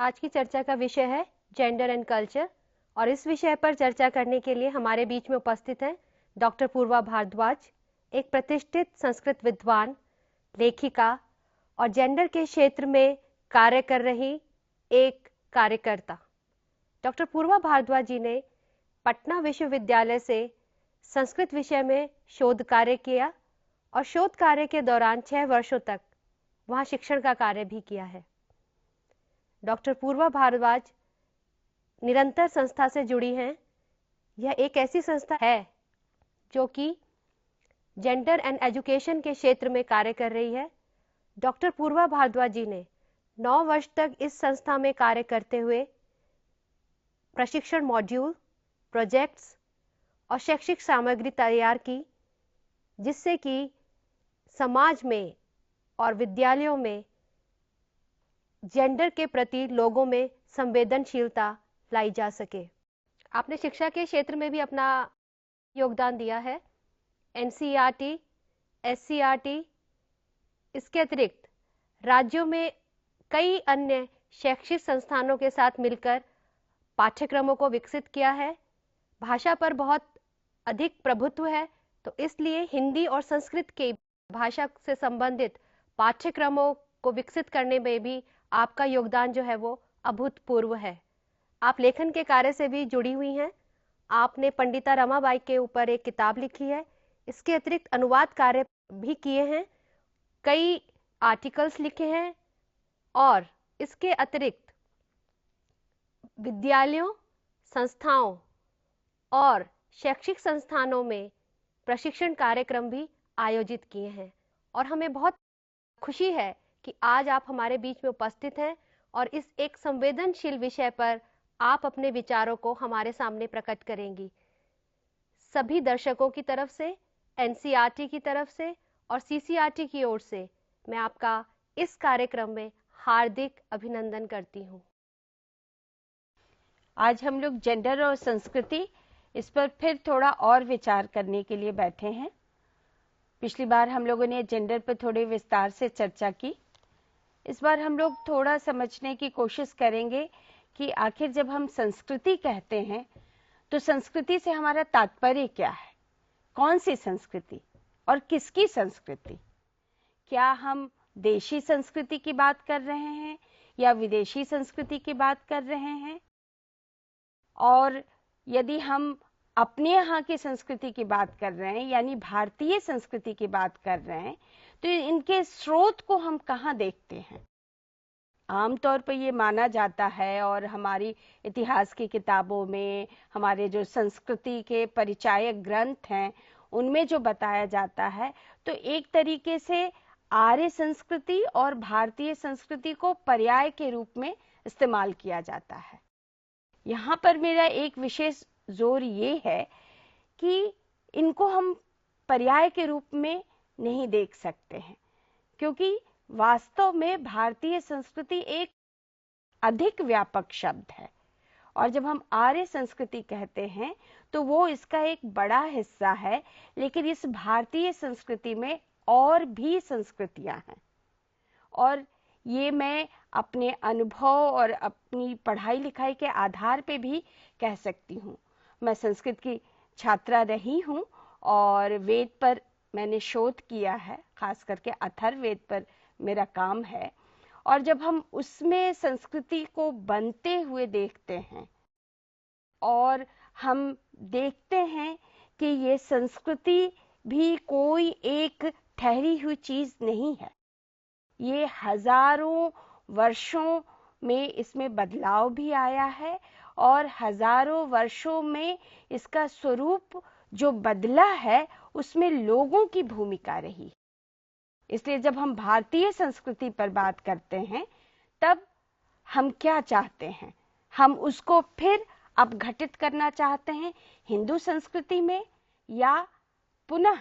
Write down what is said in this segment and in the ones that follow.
आज की चर्चा का विषय है जेंडर एंड कल्चर और इस विषय पर चर्चा करने के लिए हमारे बीच में उपस्थित हैं डॉक्टर पूर्वा भारद्वाज, एक प्रतिष्ठित संस्कृत विद्वान, लेखिका और जेंडर के क्षेत्र में कार्य कर रही एक कार्यकर्ता। डॉक्टर पूर्वा भारद्वाज जी ने पटना विश्वविद्यालय से संस्कृत विषय में शोध कार्य किया और शोध कार्य के दौरान 6 वर्षों तक वहां शिक्षण का कार्य भी किया है। डॉक्टर पूर्वा भारद्वाज निरंतर संस्था से जुड़ी हैं। यह एक ऐसी संस्था है जो कि जेंडर एंड एजुकेशन के क्षेत्र में कार्य कर रही है। डॉक्टर पूर्वा भारद्वाज जी ने 9 वर्ष तक इस संस्था में कार्य करते हुए प्रशिक्षण मॉड्यूल, प्रोजेक्ट्स और शैक्षिक सामग्री तैयार की, जिससे कि समाज में और विद्यालयों में जेंडर के प्रति लोगों में संवेदनशीलता लाई जा सके। आपने शिक्षा के क्षेत्र में भी अपना योगदान दिया है। एनसीईआरटी, एससीईआरटी, इसके अतिरिक्त राज्यों में कई अन्य शैक्षिक संस्थानों के साथ मिलकर पाठ्यक्रमों को विकसित किया है। भाषा पर बहुत अधिक प्रभुत्व है, तो इसलिए हिंदी और संस्कृत के भाषा से संबंधित पाठ्यक्रमों को विकसित करने में भी आपका योगदान जो है वो अभूतपूर्व है। आप लेखन के कार्य से भी जुड़ी हुई हैं। आपने पंडिता रमाबाई के ऊपर एक किताब लिखी है। इसके अतिरिक्त अनुवाद कार्य भी किए हैं, कई आर्टिकल्स लिखे हैं और इसके अतिरिक्त विद्यालयों, संस्थाओं और शैक्षिक संस्थानों में प्रशिक्षण कार्यक्रम भी आयोजित किए हैं। और हमें बहुत खुशी है कि आज आप हमारे बीच में उपस्थित हैं और इस एक संवेदनशील विषय पर आप अपने विचारों को हमारे सामने प्रकट करेंगी। सभी दर्शकों की तरफ से, एनसीईआरटी की तरफ से और सीसीईआरटी की ओर से मैं आपका इस कार्यक्रम में हार्दिक अभिनंदन करती हूँ। आज हम लोग जेंडर और संस्कृति, इस पर फिर थोड़ा और विचार करने के लिए बैठे हैं। पिछली बार हम लोगों ने जेंडर पर थोड़े विस्तार से चर्चा की। इस बार हम लोग थोड़ा समझने की कोशिश करेंगे कि आखिर जब हम संस्कृति कहते हैं तो संस्कृति से हमारा तात्पर्य क्या है, कौन सी संस्कृति और किसकी संस्कृति। क्या हम देशी संस्कृति की बात कर रहे हैं या विदेशी संस्कृति की बात कर रहे हैं, और यदि हम अपने यहाँ की संस्कृति की बात कर रहे हैं यानी भारतीय संस्कृति की बात कर रहे हैं, तो इनके स्रोत को हम कहाँ देखते हैं। आमतौर पर ये माना जाता है और हमारी इतिहास की किताबों में, हमारे जो संस्कृति के परिचायक ग्रंथ हैं, उनमें जो बताया जाता है, तो एक तरीके से आर्य संस्कृति और भारतीय संस्कृति को पर्याय के रूप में इस्तेमाल किया जाता है। यहाँ पर मेरा एक विशेष जोर ये है कि इनको हम पर्याय के रूप में नहीं देख सकते हैं, क्योंकि वास्तव में भारतीय संस्कृति एक अधिक व्यापक शब्द है और जब हम आर्य संस्कृति कहते हैं तो वो इसका एक बड़ा हिस्सा है। लेकिन इस भारतीय संस्कृति में और भी संस्कृतियां हैं और ये मैं अपने अनुभव और अपनी पढ़ाई लिखाई के आधार पे भी कह सकती हूँ। मैं संस्कृत की छात्रा रही हूँ और वेद पर मैंने शोध किया है, खास करके अथर्ववेद पर मेरा काम है। और जब हम उसमें संस्कृति को बनते हुए देखते हैं और हम देखते हैं कि ये संस्कृति भी कोई एक ठहरी हुई चीज नहीं है, ये हजारों वर्षों में इसमें बदलाव भी आया है और हजारों वर्षों में इसका स्वरूप जो बदला है उसमें लोगों की भूमिका रही। इसलिए जब हम भारतीय संस्कृति पर बात करते हैं तब हम क्या चाहते हैं, हम उसको फिर अपघटित करना चाहते हैं हिंदू संस्कृति में या पुनः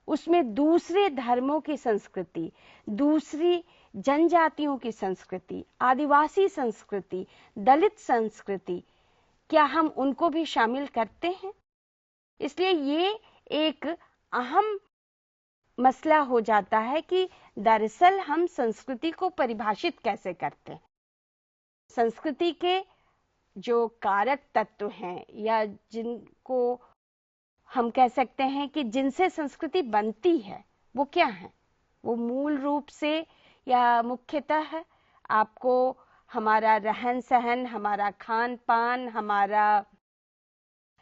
उसमें दूसरे धर्मों की संस्कृति, दूसरी जनजातियों की संस्कृति, आदिवासी संस्कृति, दलित संस्कृति, क्या हम उनको भी शामिल करते हैं। इसलिए ये एक अहम मसला हो जाता है कि दरअसल हम संस्कृति को परिभाषित कैसे करते हैं। संस्कृति के जो कारक तत्व हैं या जिनको हम कह सकते हैं कि जिनसे संस्कृति बनती है, वो क्या है? वो मूल रूप से या मुख्यतः है आपको हमारा रहन सहन, हमारा खान पान, हमारा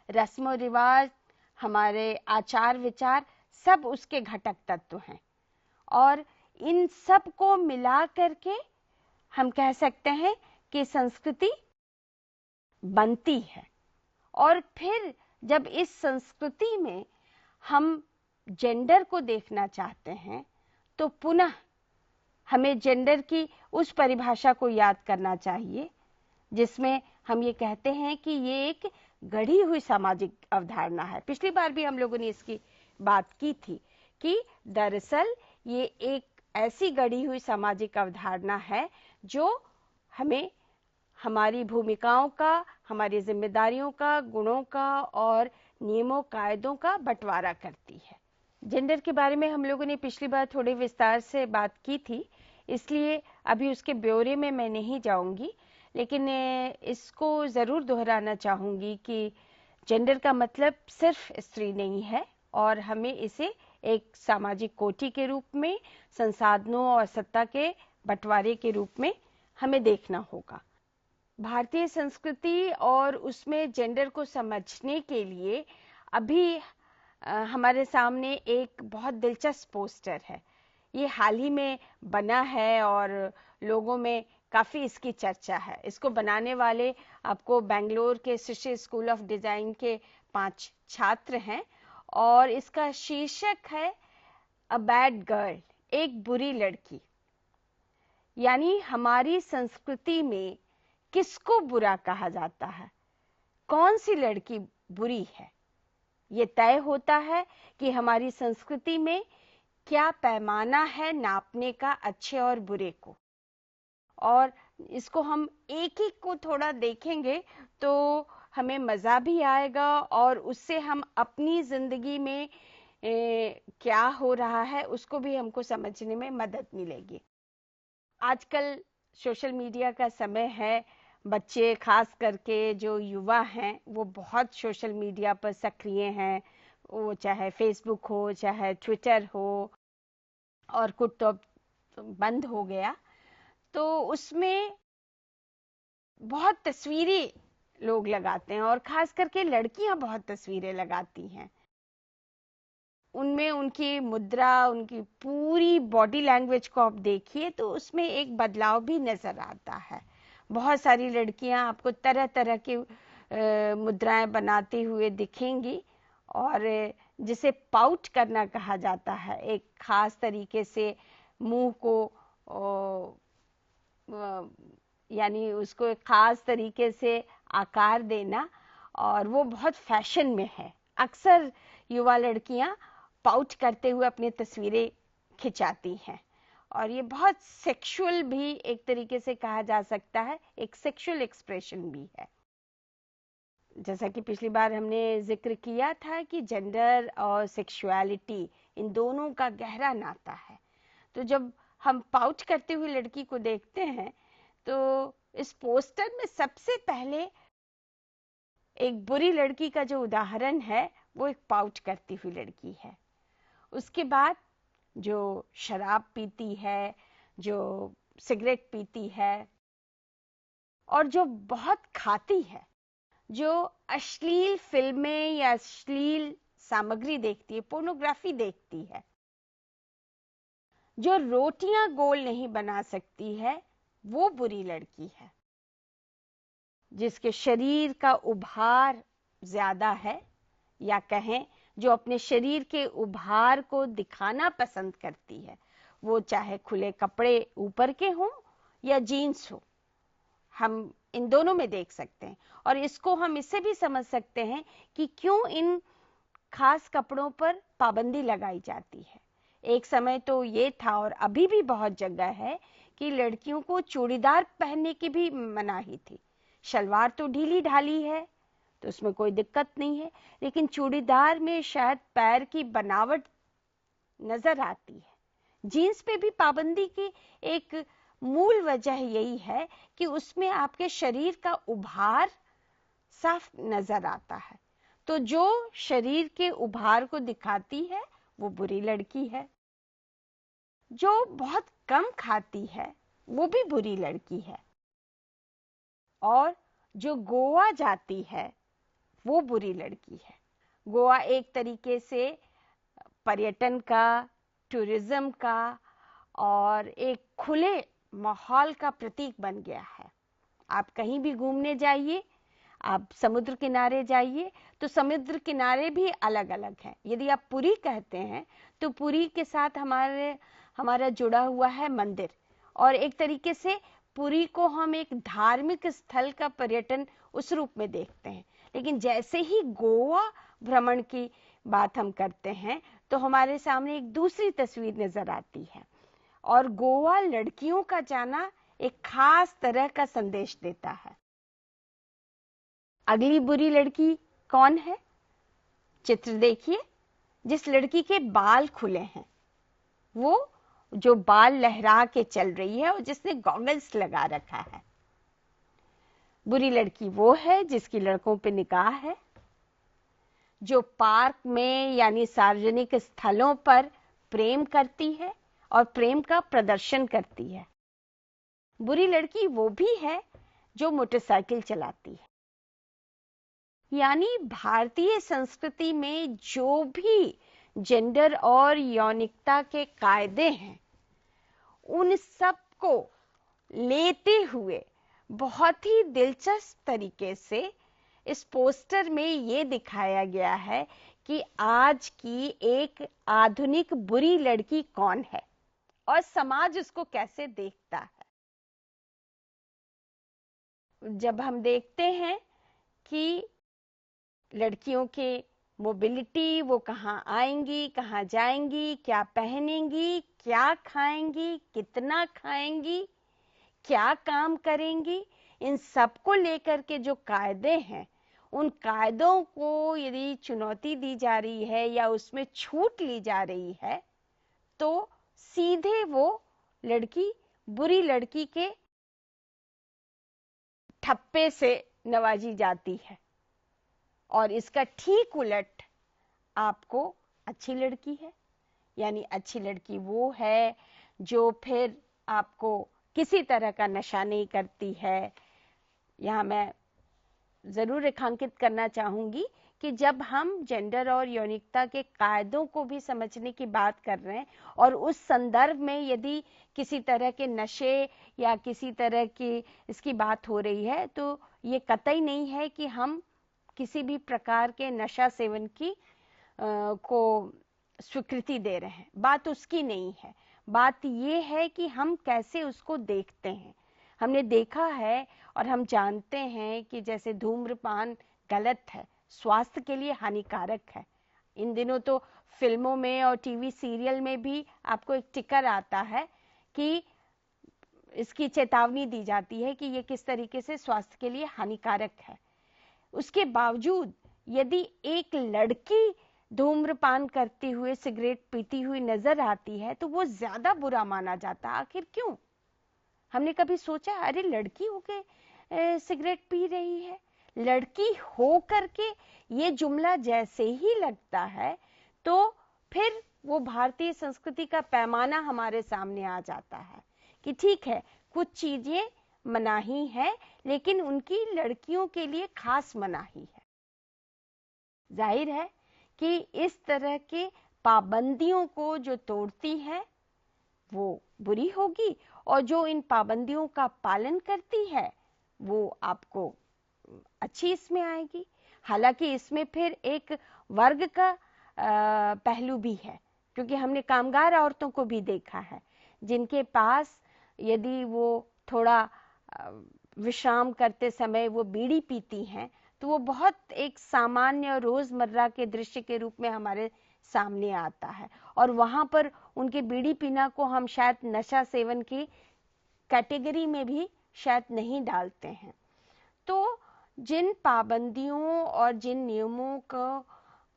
रस्म रिवाज, हमारे आचार विचार, सब उसके घटक तत्व हैं। और इन सब को मिला करके हम कह सकते हैं कि संस्कृति बनती है। और फिर जब इस संस्कृति में हम जेंडर को देखना चाहते हैं तो पुनः हमें जेंडर की उस परिभाषा को याद करना चाहिए जिसमें हम ये कहते हैं कि ये एक गढ़ी हुई सामाजिक अवधारणा है। पिछली बार भी हम लोगों ने इसकी बात की थी कि दरअसल ये एक ऐसी गढ़ी हुई सामाजिक अवधारणा है जो हमें हमारी भूमिकाओं का, हमारी जिम्मेदारियों का, गुणों का और नियमों कायदों का बंटवारा करती है। जेंडर के बारे में हम लोगों ने पिछली बार थोड़े विस्तार से बात की थी, इसलिए अभी उसके ब्यौरे में मैं नहीं जाऊंगी, लेकिन इसको ज़रूर दोहराना चाहूँगी कि जेंडर का मतलब सिर्फ स्त्री नहीं है और हमें इसे एक सामाजिक कोटि के रूप में, संसाधनों और सत्ता के बंटवारे के रूप में हमें देखना होगा। भारतीय संस्कृति और उसमें जेंडर को समझने के लिए अभी हमारे सामने एक बहुत दिलचस्प पोस्टर है। ये हाल ही में बना है और लोगों में काफ़ी इसकी चर्चा है। इसको बनाने वाले आपको बेंगलोर के सृष्टि स्कूल ऑफ डिज़ाइन के 5 छात्र हैं और इसका शीर्षक है अ बैड गर्ल, एक बुरी लड़की। यानी हमारी संस्कृति में किसको बुरा कहा जाता है, कौन सी लड़की बुरी है, ये तय होता है कि हमारी संस्कृति में क्या पैमाना है नापने का अच्छे और बुरे को। और इसको हम एक एक को थोड़ा देखेंगे तो हमें मज़ा भी आएगा और उससे हम अपनी ज़िंदगी में क्या हो रहा है उसको भी हमको समझने में मदद मिलेगी। आजकल सोशल मीडिया का समय है, बच्चे खास करके जो युवा हैं वो बहुत सोशल मीडिया पर सक्रिय हैं, वो चाहे फेसबुक हो चाहे ट्विटर हो, और कुछ तो बंद हो गया, तो उसमें बहुत तस्वीरें लोग लगाते हैं और खास करके लड़कियां बहुत तस्वीरें लगाती हैं। उनमें उनकी मुद्रा, उनकी पूरी बॉडी लैंग्वेज को आप देखिए तो उसमें एक बदलाव भी नजर आता है। बहुत सारी लड़कियां आपको तरह तरह की मुद्राएं बनाते हुए दिखेंगी और जिसे पाउट करना कहा जाता है, एक खास तरीके से मुंह को यानी उसको एक खास तरीके से आकार देना, और वो बहुत फैशन में है। अक्सर युवा लड़कियां पाउट करते हुए अपनी तस्वीरें खिंचाती हैं और ये बहुत सेक्सुअल भी एक तरीके से कहा जा सकता है, एक सेक्सुअल एक्सप्रेशन भी है। जैसा कि पिछली बार हमने जिक्र किया था कि जेंडर और सेक्सुअलिटी इन दोनों का गहरा नाता है। तो जब हम पाउट करते हुए लड़की को देखते हैं तो इस पोस्टर में सबसे पहले एक बुरी लड़की का जो उदाहरण है वो एक पाउट करती हुई लड़की है। उसके बाद जो शराब पीती है, जो सिगरेट पीती है और जो बहुत खाती है, जो अश्लील फिल्में या अश्लील सामग्री देखती है, पोर्नोग्राफी देखती है, जो रोटियां गोल नहीं बना सकती है, वो बुरी लड़की है। जिसके शरीर का उभार ज्यादा है, या कहें जो अपने शरीर के उभार को दिखाना पसंद करती है, वो चाहे खुले कपड़े ऊपर के हों या जीन्स हो, हम इन दोनों में देख सकते हैं। और इसको हम इससे भी समझ सकते हैं कि क्यों इन खास कपड़ों पर पाबंदी लगाई जाती है। एक समय तो ये था और अभी भी बहुत जगह है कि लड़कियों को चूड़ीदार पहनने की भी मनाही थी। शलवार तो ढीली ढाली है तो उसमें कोई दिक्कत नहीं है, लेकिन चूड़ीदार में शायद पैर की बनावट नजर आती है। जीन्स पे भी पाबंदी की एक मूल वजह यही है कि उसमें आपके शरीर का उभार साफ नजर आता है। तो जो शरीर के उभार को दिखाती है वो बुरी लड़की है। जो बहुत कम खाती है वो भी बुरी लड़की है। और जो गोवा जाती है वो बुरी लड़की है। गोवा एक तरीके से पर्यटन का, टूरिज्म का और एक खुले माहौल का प्रतीक बन गया है। आप कहीं भी घूमने जाइए, आप समुद्र किनारे जाइए तो समुद्र किनारे भी अलग अलग हैं। यदि आप पुरी कहते हैं तो पुरी के साथ हमारा जुड़ा हुआ है मंदिर, और एक तरीके से पुरी को हम एक धार्मिक स्थल का पर्यटन उस रूप में देखते हैं। लेकिन जैसे ही गोवा भ्रमण की बात हम करते हैं तो हमारे सामने एक दूसरी तस्वीर नजर आती है, और गोवा लड़कियों का जाना एक खास तरह का संदेश देता है। अगली बुरी लड़की कौन है? चित्र देखिए। जिस लड़की के बाल खुले हैं, वो जो बाल लहरा के चल रही है और जिसने गॉगल्स लगा रखा है। बुरी लड़की वो है जिसकी लड़कों पे निगाह है, जो पार्क में यानी सार्वजनिक स्थलों पर प्रेम करती है और प्रेम का प्रदर्शन करती है। बुरी लड़की वो भी है जो मोटरसाइकिल चलाती है। यानी भारतीय संस्कृति में जो भी जेंडर और यौनिकता के कायदे हैं, उन सब को लेते हुए बहुत ही दिलचस्प तरीके से इस पोस्टर में ये दिखाया गया है कि आज की एक आधुनिक बुरी लड़की कौन है और समाज उसको कैसे देखता है। जब हम देखते हैं कि लड़कियों के मोबिलिटी, वो कहाँ आएंगी, कहाँ जाएंगी, क्या पहनेंगी, क्या खाएंगी, कितना खाएंगी, क्या काम करेंगी, इन सब को लेकर के जो कायदे हैं, उन कायदों को यदि चुनौती दी जा रही है या उसमें छूट ली जा रही है तो सीधे वो लड़की बुरी लड़की के ठप्पे से नवाजी जाती है। और इसका ठीक उलट आपको अच्छी लड़की है। यानी अच्छी लड़की वो है जो फिर आपको किसी तरह का नशा नहीं करती है। यहाँ मैं जरूर रेखांकित करना चाहूंगी कि जब हम जेंडर और यौनिकता के कायदों को भी समझने की बात कर रहे हैं और उस संदर्भ में यदि किसी तरह के नशे या किसी तरह की इसकी बात हो रही है तो ये कतई नहीं है कि हम किसी भी प्रकार के नशा सेवन की को स्वीकृति दे रहे हैं। बात उसकी नहीं है। बात ये है कि हम कैसे उसको देखते हैं। हमने देखा है और हम जानते हैं कि जैसे धूम्रपान गलत है, स्वास्थ्य के लिए हानिकारक है। इन दिनों तो फिल्मों में और टीवी सीरियल में भी आपको एक टिकर आता है कि इसकी चेतावनी दी जाती है कि ये किस तरीके से स्वास्थ्य के लिए हानिकारक है। उसके बावजूद यदि एक लड़की धूम्रपान करती हुए, सिगरेट पीती हुई नजर आती है तो वो ज्यादा बुरा माना जाता। आखिर क्यों? हमने कभी सोचा अरे लड़की होके सिगरेट पी रही है? लड़की हो करके ये जुमला जैसे ही लगता है तो फिर वो भारतीय संस्कृति का पैमाना हमारे सामने आ जाता है कि ठीक है, कुछ चीजें मनाही है लेकिन उनकी लड़कियों के लिए खास मनाही है। जाहिर है कि इस तरह के पाबंदियों को जो तोड़ती है वो बुरी होगी और जो इन पाबंदियों का पालन करती है वो आपको अच्छी इसमें आएगी। हालांकि इसमें फिर एक वर्ग का पहलू भी है, क्योंकि हमने कामगार औरतों को भी देखा है जिनके पास यदि वो थोड़ा विश्राम करते समय वो बीड़ी पीती हैं तो वो बहुत एक सामान्य रोजमर्रा के दृश्य के रूप में हमारे सामने आता है, और वहां पर उनके बीड़ी पीना को हम शायद नशा सेवन की कैटेगरी में भी शायद नहीं डालते हैं। तो जिन पाबंदियों और जिन नियमों का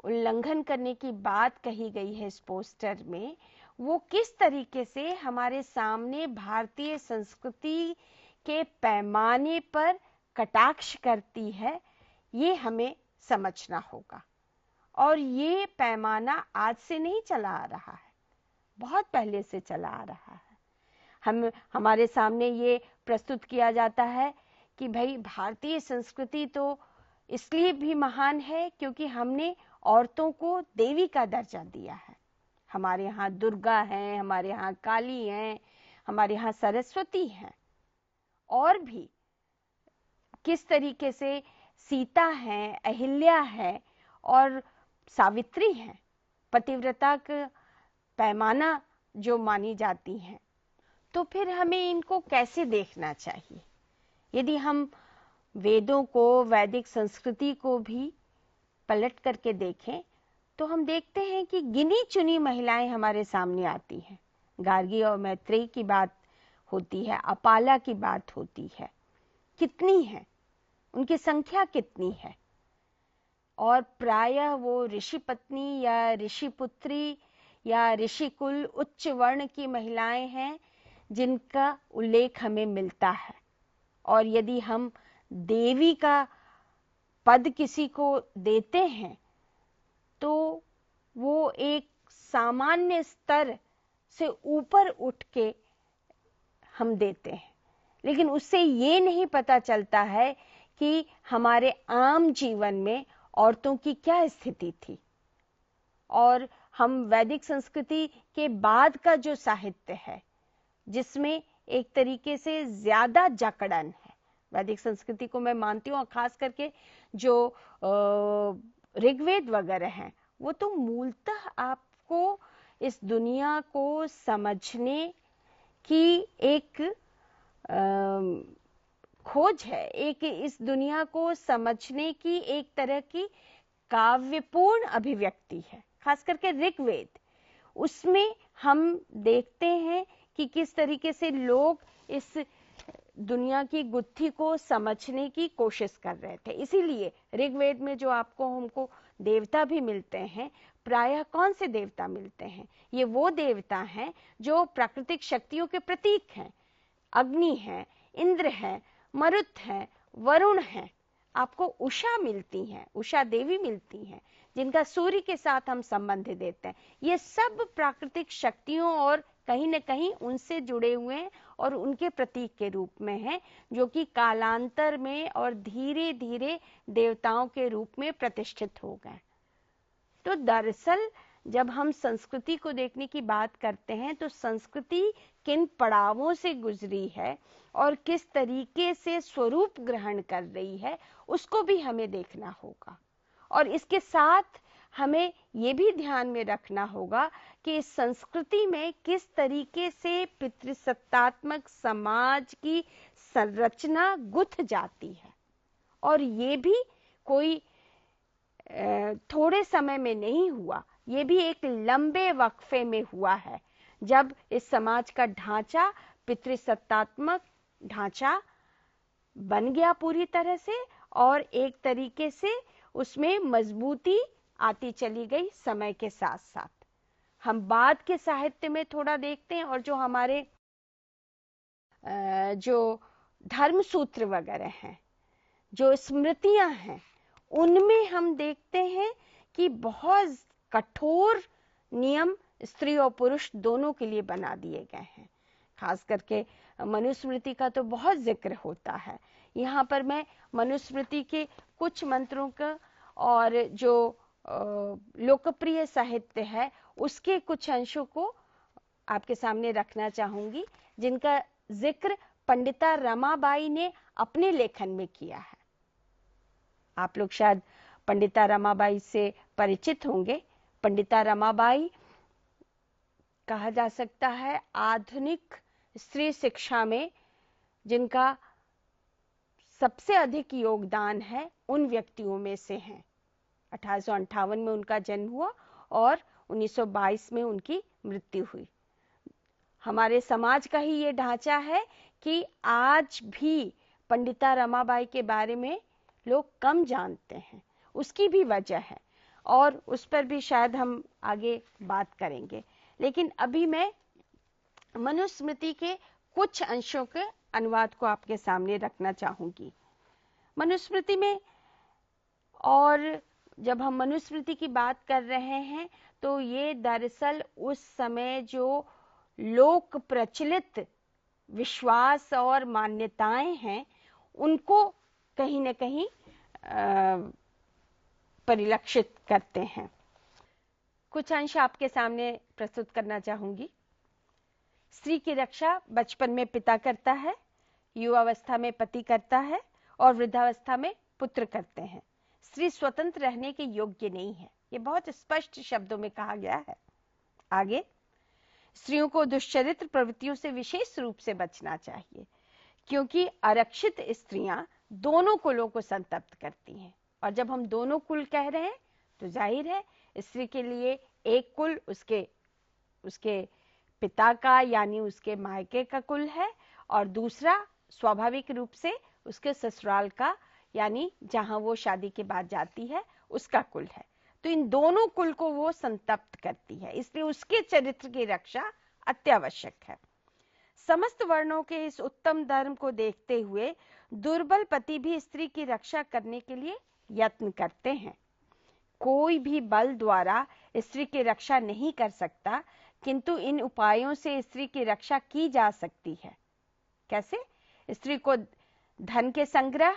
उल्लंघन करने की बात कही गई है इस पोस्टर में, वो किस तरीके से हमारे सामने भारतीय संस्कृति के पैमाने पर कटाक्ष करती है, ये हमें समझना होगा। और ये पैमाना आज से नहीं चला आ रहा है, बहुत पहले से चला आ रहा है। हमारे सामने ये प्रस्तुत किया जाता है कि भाई भारतीय संस्कृति तो इसलिए भी महान है क्योंकि हमने औरतों को देवी का दर्जा दिया है। हमारे यहाँ दुर्गा हैं, हमारे यहाँ काली हैं, हमारे यहाँ सरस्वती हैं, और भी किस तरीके से सीता है, अहिल्या है और सावित्री है, पतिव्रता का पैमाना जो मानी जाती हैं। तो फिर हमें इनको कैसे देखना चाहिए? यदि हम वेदों को, वैदिक संस्कृति को भी पलट करके देखें तो हम देखते हैं कि गिनी चुनी महिलाएं हमारे सामने आती हैं। गार्गी और मैत्रेयी की बात होती है, अपाला की बात होती है। कितनी है, उनकी संख्या कितनी है? और प्रायः वो ऋषि पत्नी या ऋषि पुत्री या ऋषि कुल उच्च वर्ण की महिलाएं हैं जिनका उल्लेख हमें मिलता है। और यदि हम देवी का पद किसी को देते हैं तो वो एक सामान्य स्तर से ऊपर उठ के हम देते हैं, लेकिन उससे ये नहीं पता चलता है कि हमारे आम जीवन में औरतों की क्या स्थिति थी। और हम वैदिक संस्कृति के बाद का जो साहित्य है जिसमें एक तरीके से ज्यादा जकड़न है, वैदिक संस्कृति को मैं मानती हूँ, खास करके जो ऋग्वेद वगैरह हैं, वो तो मूलतः आपको इस दुनिया को समझने की एक खोज है, एक इस दुनिया को समझने की एक तरह की काव्यपूर्ण अभिव्यक्ति है। खास करके ऋग्वेद, उसमें हम देखते हैं कि किस तरीके से लोग इस दुनिया की गुत्थी को समझने की कोशिश कर रहे थे। इसीलिए ऋग्वेद में जो हमको देवता भी मिलते हैं, प्रायः कौन से देवता मिलते हैं? ये वो देवता हैं जो प्राकृतिक शक्तियों के प्रतीक हैं। अग्नि है, इंद्र है, मरुत है, वरुण है। आपको उषा मिलती हैं, उषा देवी मिलती हैं, जिनका सूर्य के साथ हम संबंध देते हैं। ये सब प्राकृतिक शक्तियों और कहीं न कहीं उनसे जुड़े हुए हैं और उनके प्रतीक के रूप में हैं, जो कि कालांतर में और धीरे धीरे देवताओं के रूप में प्रतिष्ठित हो गए। तो दरअसल जब हम संस्कृति को देखने की बात करते हैं तो संस्कृति किन पड़ावों से गुजरी है और किस तरीके से स्वरूप ग्रहण कर रही है, उसको भी हमें देखना होगा। और इसके साथ हमें ये भी ध्यान में रखना होगा कि इस संस्कृति में किस तरीके से पितृसत्तात्मक समाज की संरचना गुथ जाती है। और ये भी कोई थोड़े समय में नहीं हुआ, ये भी एक लंबे वक्फे में हुआ है, जब इस समाज का ढांचा, पितृसत्तात्मक ढांचा बन गया पूरी तरह से और एक तरीके से उसमें मजबूती आती चली गई समय के साथ साथ। हम बाद के साहित्य में थोड़ा देखते हैं और जो हमारे जो धर्म सूत्र वगैरह हैं, जो स्मृतियां हैं, उनमें हम देखते हैं कि बहुत कठोर नियम स्त्री और पुरुष दोनों के लिए बना दिए गए हैं। खास करके मनुस्मृति का तो बहुत जिक्र होता है। यहाँ पर मैं मनुस्मृति के कुछ मंत्रों का और जो लोकप्रिय साहित्य है उसके कुछ अंशों को आपके सामने रखना चाहूंगी, जिनका जिक्र पंडिता रमाबाई ने अपने लेखन में किया है। आप लोग शायद पंडिता रमाबाई से परिचित होंगे। पंडिता रमाबाई कहा जा सकता है आधुनिक स्त्री शिक्षा में जिनका सबसे अधिक योगदान है, उन व्यक्तियों में से हैं। 1858 में उनका जन्म हुआ और 1922 में उनकी मृत्यु हुई। हमारे समाज का ही ये ढांचा है कि आज भी पंडिता रमाबाई के बारे में लोग कम जानते हैं। उसकी भी वजह है और उस पर भी शायद हम आगे बात करेंगे। लेकिन अभी मैं मनुस्मृति के कुछ अंशों के अनुवाद को आपके सामने रखना चाहूंगी। मनुस्मृति में, और जब हम मनुस्मृति की बात कर रहे हैं तो ये दरअसल उस समय जो लोक प्रचलित विश्वास और मान्यताएं हैं उनको कहीं न कहीं परिलक्षित करते हैं। कुछ अंश आपके सामने प्रस्तुत करना चाहूंगी। स्त्री की रक्षा बचपन में पिता करता है, युवावस्था में पति करता है और वृद्धावस्था में पुत्र करते हैं। स्त्री स्वतंत्र रहने के योग्य नहीं है, ये बहुत स्पष्ट शब्दों में कहा गया है। आगे, स्त्रियों को दुष्चरित्र प्रवृत्तियों से विशेष रूप से बचना चाहिए, क्योंकि आरक्षित स्त्रियां दोनों कुलों को संतप्त करती हैं। और जब हम दोनों कुल कह रहे हैं तो जाहिर है स्त्री के लिए एक कुल उसके पिता का यानी उसके मायके का कुल है, और दूसरा स्वाभाविक रूप से उसके ससुराल का यानी जहां वो शादी के बाद जाती है उसका कुल है। तो इन दोनों कुल को वो संतप्त करती है, इसलिए उसके चरित्र की रक्षा अत्यावश्यक है। समस्त वर्णों के इस उत्तम धर्म को देखते हुए दुर्बल पति भी स्त्री की रक्षा करने के लिए यत्न करते हैं। कोई भी बल द्वारा स्त्री की रक्षा नहीं कर सकता, किंतु इन उपायों से स्त्री की रक्षा की जा सकती है। कैसे? स्त्री को धन के संग्रह,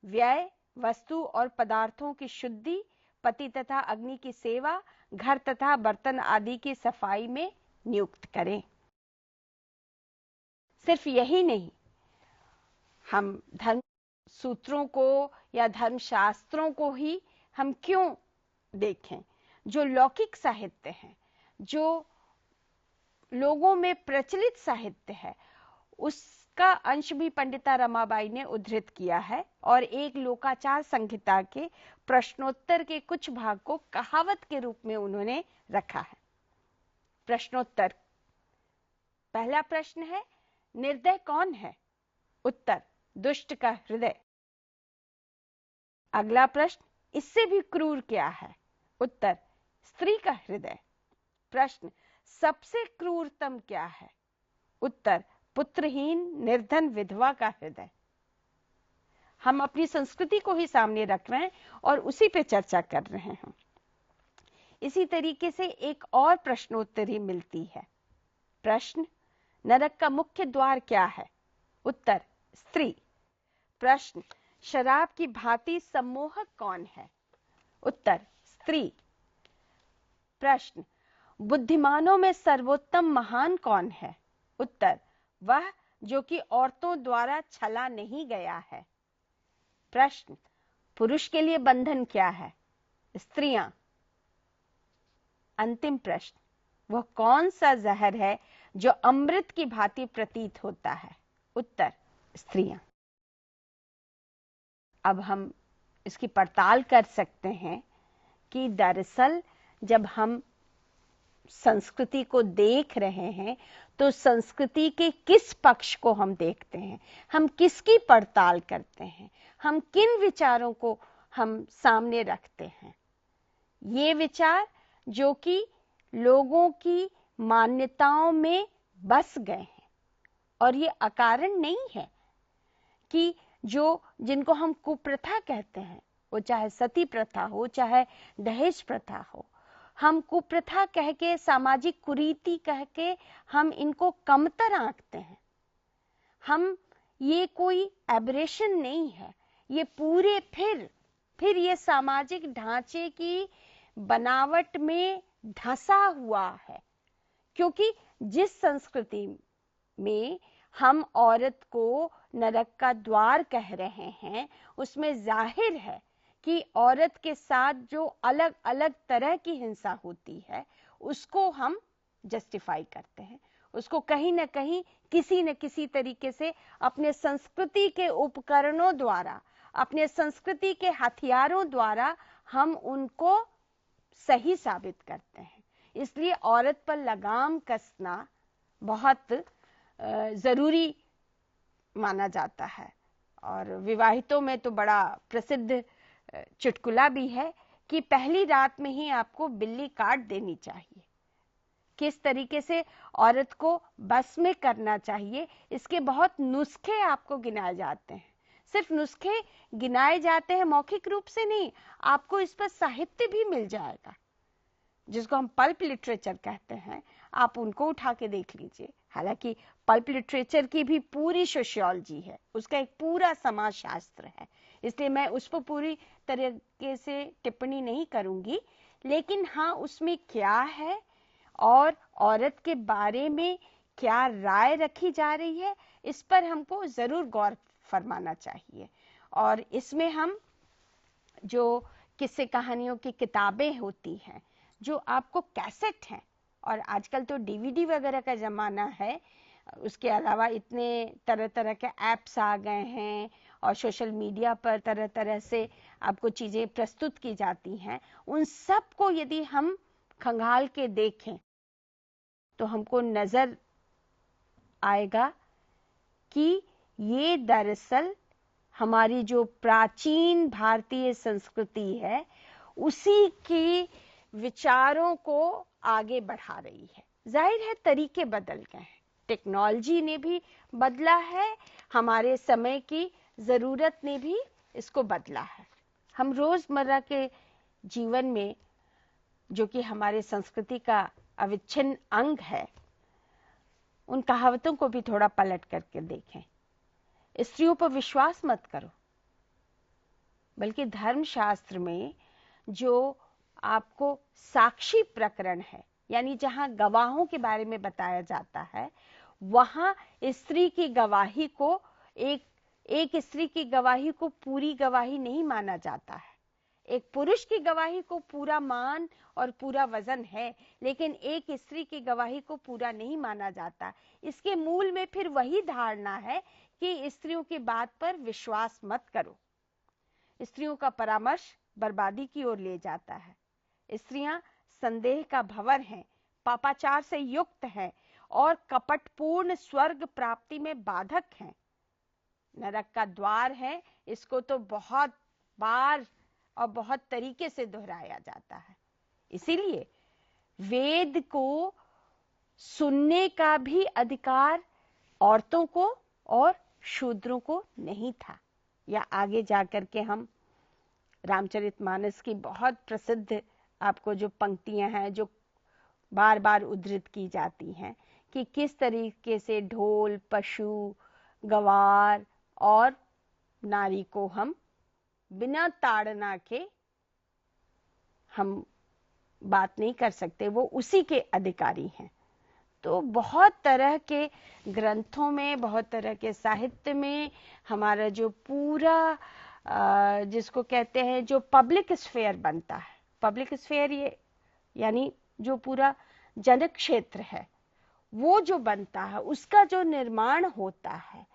व्यय, वस्तु और पदार्थों की शुद्धि, पति तथा अग्नि की सेवा, घर तथा बर्तन आदि की सफाई में नियुक्त करें। सिर्फ यही नहीं, हम धर्म सूत्रों को या धर्म शास्त्रों को ही हम क्यों देखें? जो लौकिक साहित्य है, जो लोगों में प्रचलित साहित्य है, उसका अंश भी पंडिता रमाबाई ने उद्धृत किया है और एक लोकाचार संहिता के प्रश्नोत्तर के कुछ भाग को कहावत के रूप में उन्होंने रखा है। प्रश्नोत्तर, पहला प्रश्न है, निर्दय कौन है? उत्तर, दुष्ट का हृदय। अगला प्रश्न, इससे भी क्रूर क्या है? उत्तर, स्त्री का हृदय। प्रश्न, सबसे क्रूरतम क्या है? उत्तर, पुत्रहीन निर्धन विधवा का हृदय। हम अपनी संस्कृति को ही सामने रख रहे हैं और उसी पे चर्चा कर रहे हैं। इसी तरीके से एक और प्रश्नोत्तरी मिलती है। प्रश्न, नरक का मुख्य द्वार क्या है? उत्तर, स्त्री। प्रश्न, शराब की भांति सम्मोहक कौन है? उत्तर, स्त्री। प्रश्न, बुद्धिमानों में सर्वोत्तम महान कौन है? उत्तर, वह जो कि औरतों द्वारा छला नहीं गया है। प्रश्न, पुरुष के लिए बंधन क्या है? स्त्रियां। अंतिम प्रश्न, वह कौन सा जहर है जो अमृत की भांति प्रतीत होता है? उत्तर, स्त्रियां। अब हम इसकी पड़ताल कर सकते हैं कि दरअसल जब हम संस्कृति को देख रहे हैं तो संस्कृति के किस पक्ष को हम देखते हैं, हम किसकी पड़ताल करते हैं, हम किन विचारों को हम सामने रखते हैं। ये विचार जो कि लोगों की मान्यताओं में बस गए हैं, और ये अकारण नहीं है कि जिनको हम कुप्रथा कहते हैं, वो चाहे सती प्रथा हो, चाहे दहेज प्रथा हो, हम कुप्रथा कह के, सामाजिक कुरीति कह के हम इनको कमतर आंकते हैं। ये कोई एबरेशन नहीं है, ये पूरे फिर ये सामाजिक ढांचे की बनावट में धंसा हुआ है। क्योंकि जिस संस्कृति में हम औरत को नरक का द्वार कह रहे हैं, उसमें जाहिर है कि औरत के साथ जो अलग अलग तरह की हिंसा होती है उसको हम जस्टिफाई करते हैं, उसको कहीं ना कहीं किसी न किसी तरीके से अपने संस्कृति के उपकरणों द्वारा, अपने संस्कृति के हथियारों द्वारा हम उनको सही साबित करते हैं। इसलिए औरत पर लगाम कसना बहुत जरूरी माना जाता है। और विवाहितों में तो बड़ा प्रसिद्ध चुटकुला भी है कि पहली रात में ही आपको बिल्ली काट देनी चाहिए। किस तरीके से औरत को बस में करना चाहिए, इसके बहुत नुस्खे आपको गिनाए जाते हैं। सिर्फ नुस्खे गिनाए जाते हैं मौखिक रूप से नहीं, आपको इस पर साहित्य भी मिल जाएगा, जिसको हम पल्प लिटरेचर कहते हैं। आप उनको उठा के देख लीजिए। हालांकि पल्प लिटरेचर की भी पूरी सोशियोलॉजी है, उसका एक पूरा समाजशास्त्र है, इसलिए मैं उस पर पूरी तरीके से टिप्पणी नहीं करूंगी। लेकिन हाँ, उसमें क्या है और औरत के बारे में क्या राय रखी जा रही है, इस पर हमको जरूर गौर फरमाना चाहिए। और इसमें हम जो किस्से कहानियों की किताबें होती हैं, जो आपको कैसेट हैं, और आजकल तो डीवीडी वगैरह का ज़माना है, उसके अलावा इतने तरह तरह के ऐप्स आ गए हैं और सोशल मीडिया पर तरह तरह से आपको चीज़ें प्रस्तुत की जाती हैं। उन सब को यदि हम खंगाल के देखें तो हमको नज़र आएगा कि ये दरअसल हमारी जो प्राचीन भारतीय संस्कृति है उसी के विचारों को आगे बढ़ा रही है। जाहिर है तरीके बदल गए हैं, टेक्नोलॉजी ने भी बदला है, हमारे समय की ज़रूरत ने भी इसको बदला है। हम रोज़मर्रा के जीवन में, जो कि हमारे संस्कृति का अविच्छिन्न अंग है, उन कहावतों को भी थोड़ा पलट करके देखें। स्त्रियों पर विश्वास मत करो, बल्कि धर्मशास्त्र में जो आपको साक्षी प्रकरण है, यानी जहां गवाहों के बारे में बताया जाता है, वहां स्त्री की गवाही को एक स्त्री की गवाही को पूरी गवाही नहीं माना जाता है। एक पुरुष की गवाही को पूरा मान और पूरा वजन है, लेकिन एक स्त्री की गवाही को पूरा नहीं माना जाता। इसके मूल में फिर वही धारणा है कि स्त्रियों की बात पर विश्वास मत करो। स्त्रियों का परामर्श बर्बादी की ओर ले जाता है। स्त्रियां संदेह का भंवर हैं, पापाचार से युक्त हैं और कपटपूर्ण स्वर्ग प्राप्ति में बाधक हैं, नरक का द्वार है। इसको तो बहुत बार और बहुत तरीके से दोहराया जाता है। इसीलिए वेद को सुनने का भी अधिकार औरतों को और शूद्रों को नहीं था। या आगे जाकर के हम रामचरितमानस की बहुत प्रसिद्ध आपको जो पंक्तियां हैं, जो बार बार उद्धृत की जाती हैं, कि किस तरीके से ढोल, पशु, गवार और नारी को हम बिना ताड़ना के हम बात नहीं कर सकते, वो उसी के अधिकारी हैं। तो बहुत तरह के ग्रंथों में, बहुत तरह के साहित्य में हमारा जो पूरा जिसको कहते हैं जो पब्लिक स्फेयर बनता है, पब्लिक स्फेयर ये यानी जो पूरा जन क्षेत्र है, वो जो बनता है, उसका जो निर्माण होता है,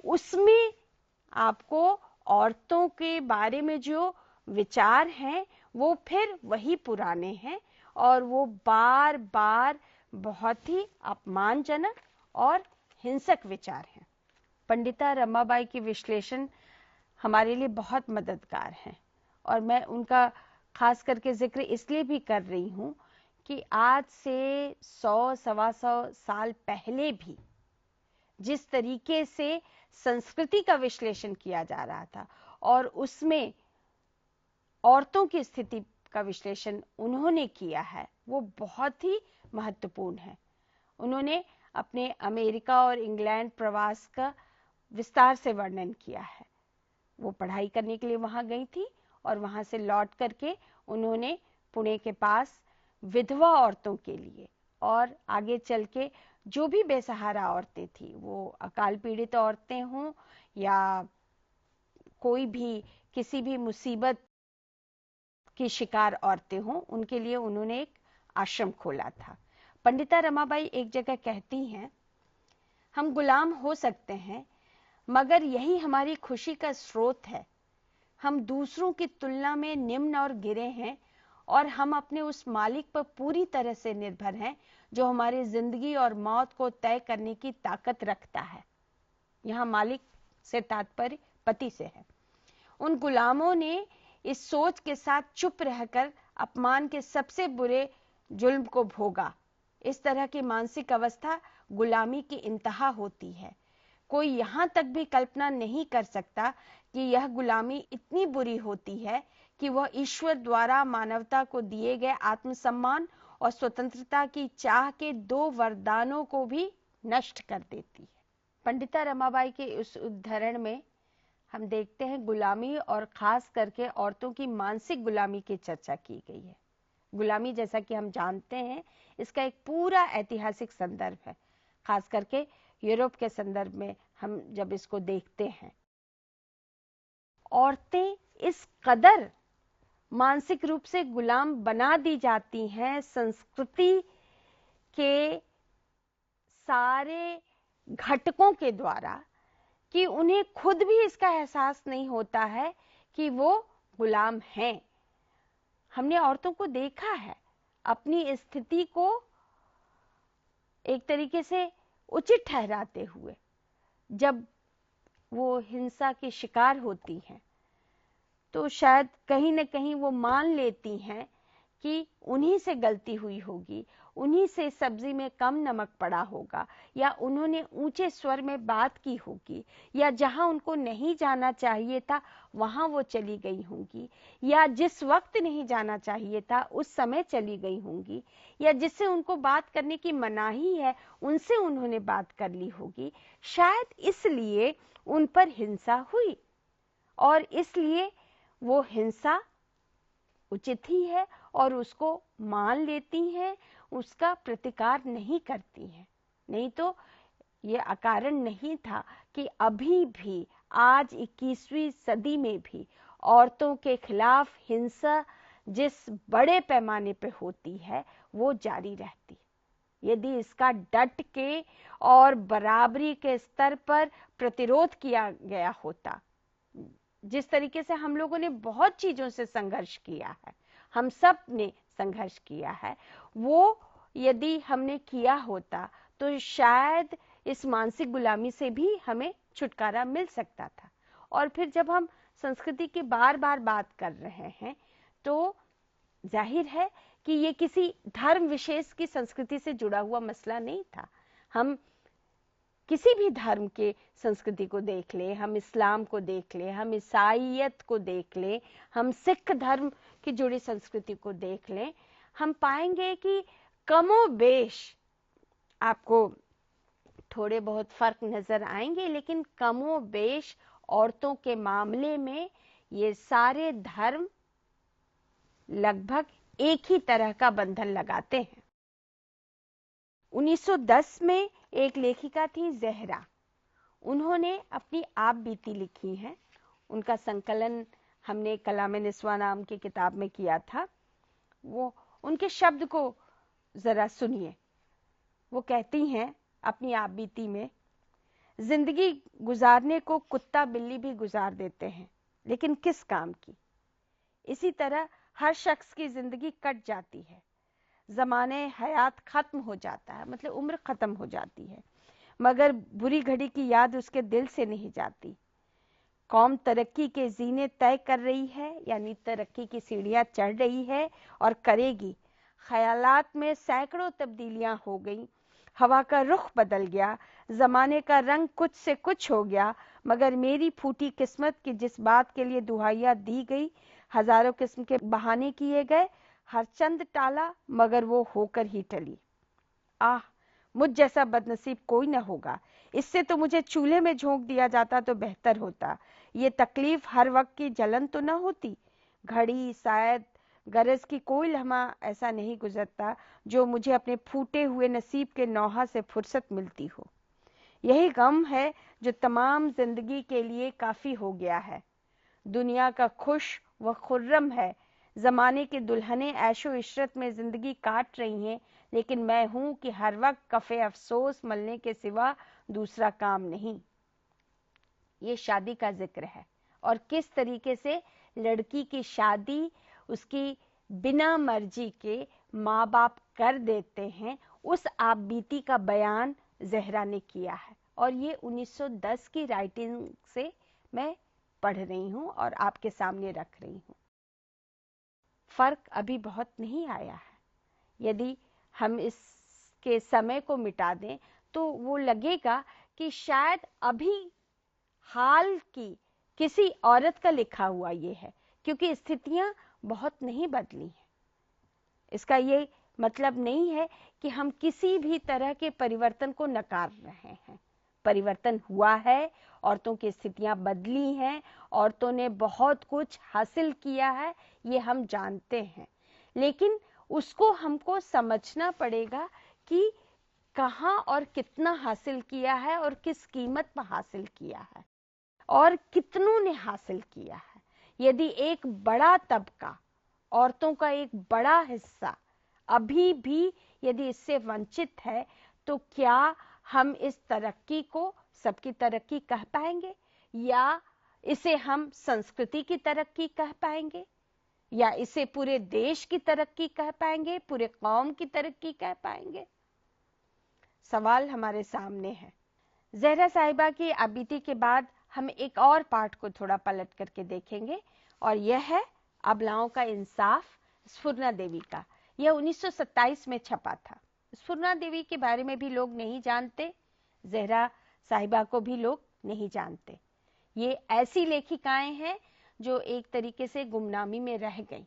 उसमें आपको औरतों के बारे में जो विचार हैं वो फिर वही पुराने हैं और वो बार बार बहुत ही अपमानजनक और हिंसक विचार हैं। पंडिता रमाबाई की विश्लेषण हमारे लिए बहुत मददगार हैं और मैं उनका खास करके जिक्र इसलिए भी कर रही हूं कि आज से 100-125 साल पहले भी जिस तरीके से संस्कृति का विश्लेषण किया जा रहा था और उसमें औरतों की स्थिति का विश्लेषण उन्होंने किया है, वो बहुत ही महत्वपूर्ण है। उन्होंने अपने अमेरिका और इंग्लैंड प्रवास का विस्तार से वर्णन किया है। वो पढ़ाई करने के लिए वहां गई थी और वहां से लौट करके उन्होंने पुणे के पास विधवा औरतों के लिए और आगे चल के जो भी बेसहारा औरतें थी, वो अकाल पीड़ित औरतें हों या कोई भी किसी भी मुसीबत की शिकार औरतें हों, उनके लिए उन्होंने एक आश्रम खोला था। पंडिता रमाबाई एक जगह कहती हैं, हम गुलाम हो सकते हैं मगर यही हमारी खुशी का स्रोत है। हम दूसरों की तुलना में निम्न और गिरे हैं और हम अपने उस मालिक पर पूरी तरह से निर्भर हैं जो हमारी जिंदगी और मौत को तय करने की ताकत रखता है। यहाँ मालिक से तात्पर्य पति से है। उन गुलामों ने इस सोच के साथ चुप रहकर अपमान के सबसे बुरे जुल्म को भोगा। इस तरह की मानसिक अवस्था गुलामी की इंतहा होती है। कोई यहाँ तक भी कल्पना नहीं कर सकता कि यह गुलामी इतनी बुरी होती है कि वह ईश्वर द्वारा मानवता को दिए गए आत्मसम्मान और स्वतंत्रता की चाह के दो वरदानों को भी नष्ट कर देती है। पंडिता रमाबाई के उस उदाहरण में हम देखते हैं गुलामी और खास करके औरतों की मानसिक गुलामी की चर्चा की गई है। गुलामी, जैसा कि हम जानते हैं, इसका एक पूरा ऐतिहासिक संदर्भ है, खास करके यूरोप के संदर्भ में हम जब इसको देखते हैं। औरतें इस कदर मानसिक रूप से गुलाम बना दी जाती हैं संस्कृति के सारे घटकों के द्वारा कि उन्हें खुद भी इसका एहसास नहीं होता है कि वो गुलाम हैं। हमने औरतों को देखा है अपनी स्थिति को एक तरीके से उचित ठहराते हुए, जब वो हिंसा की शिकार होती हैं तो शायद कहीं न कहीं वो मान लेती हैं कि उन्हीं से गलती हुई होगी, उन्हीं से सब्जी में कम नमक पड़ा होगा, या उन्होंने ऊंचे स्वर में बात की होगी, या जहां उनको नहीं जाना चाहिए था वहां वो चली गई होंगी, या जिस वक्त नहीं जाना चाहिए था उस समय चली गई होंगी, या जिससे उनको बात करने की मनाही है उनसे उन्होंने बात कर ली होगी। शायद इसलिए उन पर हिंसा हुई और इसलिए वो हिंसा उचित ही है और उसको मान लेती हैं, उसका प्रतिकार नहीं करती हैं। नहीं तो ये अकारण नहीं था कि अभी भी आज 21वीं सदी में भी औरतों के खिलाफ हिंसा जिस बड़े पैमाने पे होती है वो जारी रहती। यदि इसका डट के और बराबरी के स्तर पर प्रतिरोध किया गया होता, जिस तरीके से हम लोगों ने बहुत चीजों से संघर्ष किया है, हम सब ने संघर्ष किया है, वो यदि हमने किया होता तो शायद इस मानसिक गुलामी से भी हमें छुटकारा मिल सकता था। और फिर जब हम संस्कृति की बार बार बात कर रहे हैं तो जाहिर है कि ये किसी धर्म विशेष की संस्कृति से जुड़ा हुआ मसला नहीं था। हम किसी भी धर्म के संस्कृति को देख ले, हम इस्लाम को देख ले, हम ईसाईयत को देख ले, हम सिख धर्म की जुड़ी संस्कृति को देख लें, हम पाएंगे कि कमोबेश आपको थोड़े बहुत फर्क नजर आएंगे, लेकिन कमोबेश औरतों के मामले में ये सारे धर्म लगभग एक ही तरह का बंधन लगाते हैं। 1910 में एक लेखिका थी ज़हरा, उन्होंने अपनी आप बीती लिखी है। उनका संकलन हमने कलाम निस्वा नाम की किताब में किया था। वो उनके शब्द को जरा सुनिए। वो कहती हैं अपनी आप बीती में, जिंदगी गुजारने को कुत्ता बिल्ली भी गुजार देते हैं, लेकिन किस काम की। इसी तरह हर शख्स की जिंदगी कट जाती है, जमाने हयात खत्म हो जाता है, मतलब उम्र खत्म हो जाती है, मगर बुरी घड़ी की याद उसके दिल से नहीं जाती। कौम तरक्की के जीने तय कर रही है, यानी तरक्की की सीढ़ियां चढ़ रही है और करेगी। ख्यालात में सैकड़ों तब्दीलियां हो गई, हवा का रुख बदल गया, जमाने का रंग कुछ से कुछ हो गया, मगर मेरी फूटी किस्मत की जिस बात के लिए दुहाइयां दी गई, हजारों किस्म के बहाने किए गए, हर चंद टाला मगर वो होकर ही टली। आह, मुझ जैसा बदनसीब कोई न होगा, इससे तो मुझे चूल्हे में झोंक दिया जाता तो बेहतर होता। ये तकलीफ हर वक्त की जलन तो न होती। घड़ी शायद गरज की कोई लम्हा ऐसा नहीं गुजरता जो मुझे अपने फूटे हुए नसीब के नौहा से फुर्सत मिलती हो। यही गम है जो तमाम जिंदगी के लिए काफी हो गया है। दुनिया का खुश व खुर्रम है, जमाने की दुल्हनें ऐशो इशरत में जिंदगी काट रही हैं, लेकिन मैं हूं कि हर वक्त कफे अफसोस मलने के सिवा दूसरा काम नहीं। ये शादी का जिक्र है और किस तरीके से लड़की की शादी उसकी बिना मर्जी के माँ बाप कर देते हैं, उस आप बीती का बयान ज़हरा ने किया है। और ये 1910 की राइटिंग से मैं पढ़ रही हूँ और आपके सामने रख रही हूँ। फर्क अभी बहुत नहीं आया है। यदि हम इस के समय को मिटा दें तो वो लगेगा कि शायद अभी हाल की किसी औरत का लिखा हुआ ये है, क्योंकि स्थितियां बहुत नहीं बदली हैं। इसका ये मतलब नहीं है कि हम किसी भी तरह के परिवर्तन को नकार रहे हैं। परिवर्तन हुआ है, औरतों की स्थितियां बदली हैं, औरतों ने बहुत कुछ हासिल किया है, ये हम जानते हैं, लेकिन उसको हमको समझना पड़ेगा कि कहाँ और कितना हासिल किया है और किस कीमत पर हासिल किया है और कितनों ने हासिल किया है। यदि एक बड़ा तबका, औरतों का एक बड़ा हिस्सा अभी भी यदि इससे वंचित है, तो क्या हम इस तरक्की को सबकी तरक्की कह पाएंगे, या इसे हम संस्कृति की तरक्की कह पाएंगे, या इसे पूरे देश की तरक्की कह पाएंगे, पूरे कौम की तरक्की कह पाएंगे? सवाल हमारे सामने है। ज़हरा साहिबा की अबीती के बाद हम एक और पाठ को थोड़ा पलट करके देखेंगे, और यह है अबलाओं का इंसाफ, स्फुरना देवी का। यह 1927 में छपा था। स्फुरना देवी के बारे में भी लोग नहीं जानते, ज़हरा साहिबा को भी लोग नहीं जानते। ये ऐसी लेखिकाएं हैं जो एक तरीके से गुमनामी में रह गई,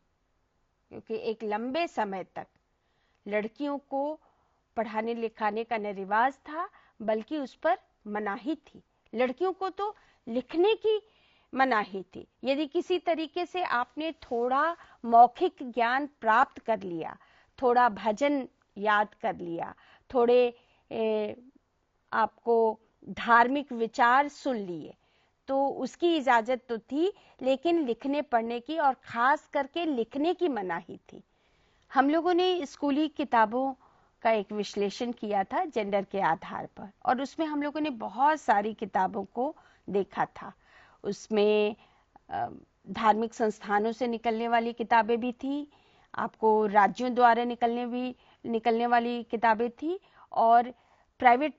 क्योंकि एक लंबे समय तक लड़कियों को पढ़ाने लिखाने का न रिवाज था, बल्कि उस पर मनाही थी। लड़कियों को तो लिखने की मनाही थी। यदि किसी तरीके से आपने थोड़ा मौखिक ज्ञान प्राप्त कर लिया, थोड़ा भजन याद कर लिया, थोड़े आपको धार्मिक विचार सुन लिए, तो उसकी इजाजत तो थी, लेकिन लिखने पढ़ने की और खास करके लिखने की मनाही थी। हम लोगों ने स्कूली किताबों का एक विश्लेषण किया था जेंडर के आधार पर, और उसमें हम लोगों ने बहुत सारी किताबों को देखा था। उसमें धार्मिक संस्थानों से निकलने वाली किताबें भी थी, आपको राज्यों द्वारा निकलने वाली किताबें थी, और प्राइवेट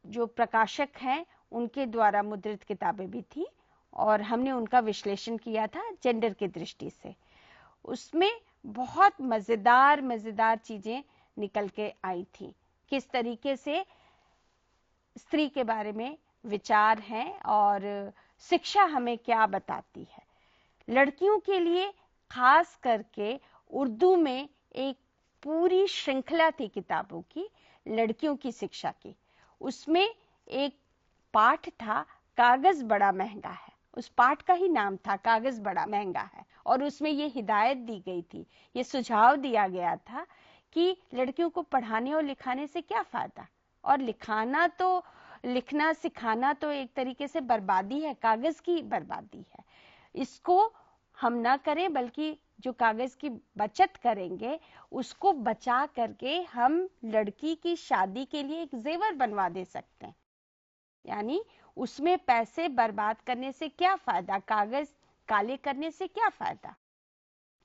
जो प्रकाशक हैं उनके द्वारा मुद्रित किताबें भी थी, और हमने उनका विश्लेषण किया था जेंडर की दृष्टि से। उसमें बहुत मजेदार चीजें निकल के आई थी। किस तरीके से स्त्री के बारे में विचार हैं और शिक्षा हमें क्या बताती है। लड़कियों के लिए खास करके उर्दू में एक पूरी श्रृंखला थी किताबों की, लड़कियों की शिक्षा की। उसमें एक पाठ था, कागज बड़ा महंगा है। उस पाठ का ही नाम था, कागज बड़ा महंगा है, और उसमें ये हिदायत दी गई थी, ये सुझाव दिया गया था कि लड़कियों को पढ़ाने और लिखाने से क्या फायदा, और लिखना सिखाना तो एक तरीके से बर्बादी है, कागज की बर्बादी है। इसको हम ना करें, बल्कि जो कागज की बचत करेंगे उसको बचा करके हम लड़की की शादी के लिए एक जेवर बनवा दे सकते हैं। यानी उसमें पैसे बर्बाद करने से क्या फायदा, कागज काले करने से क्या फायदा।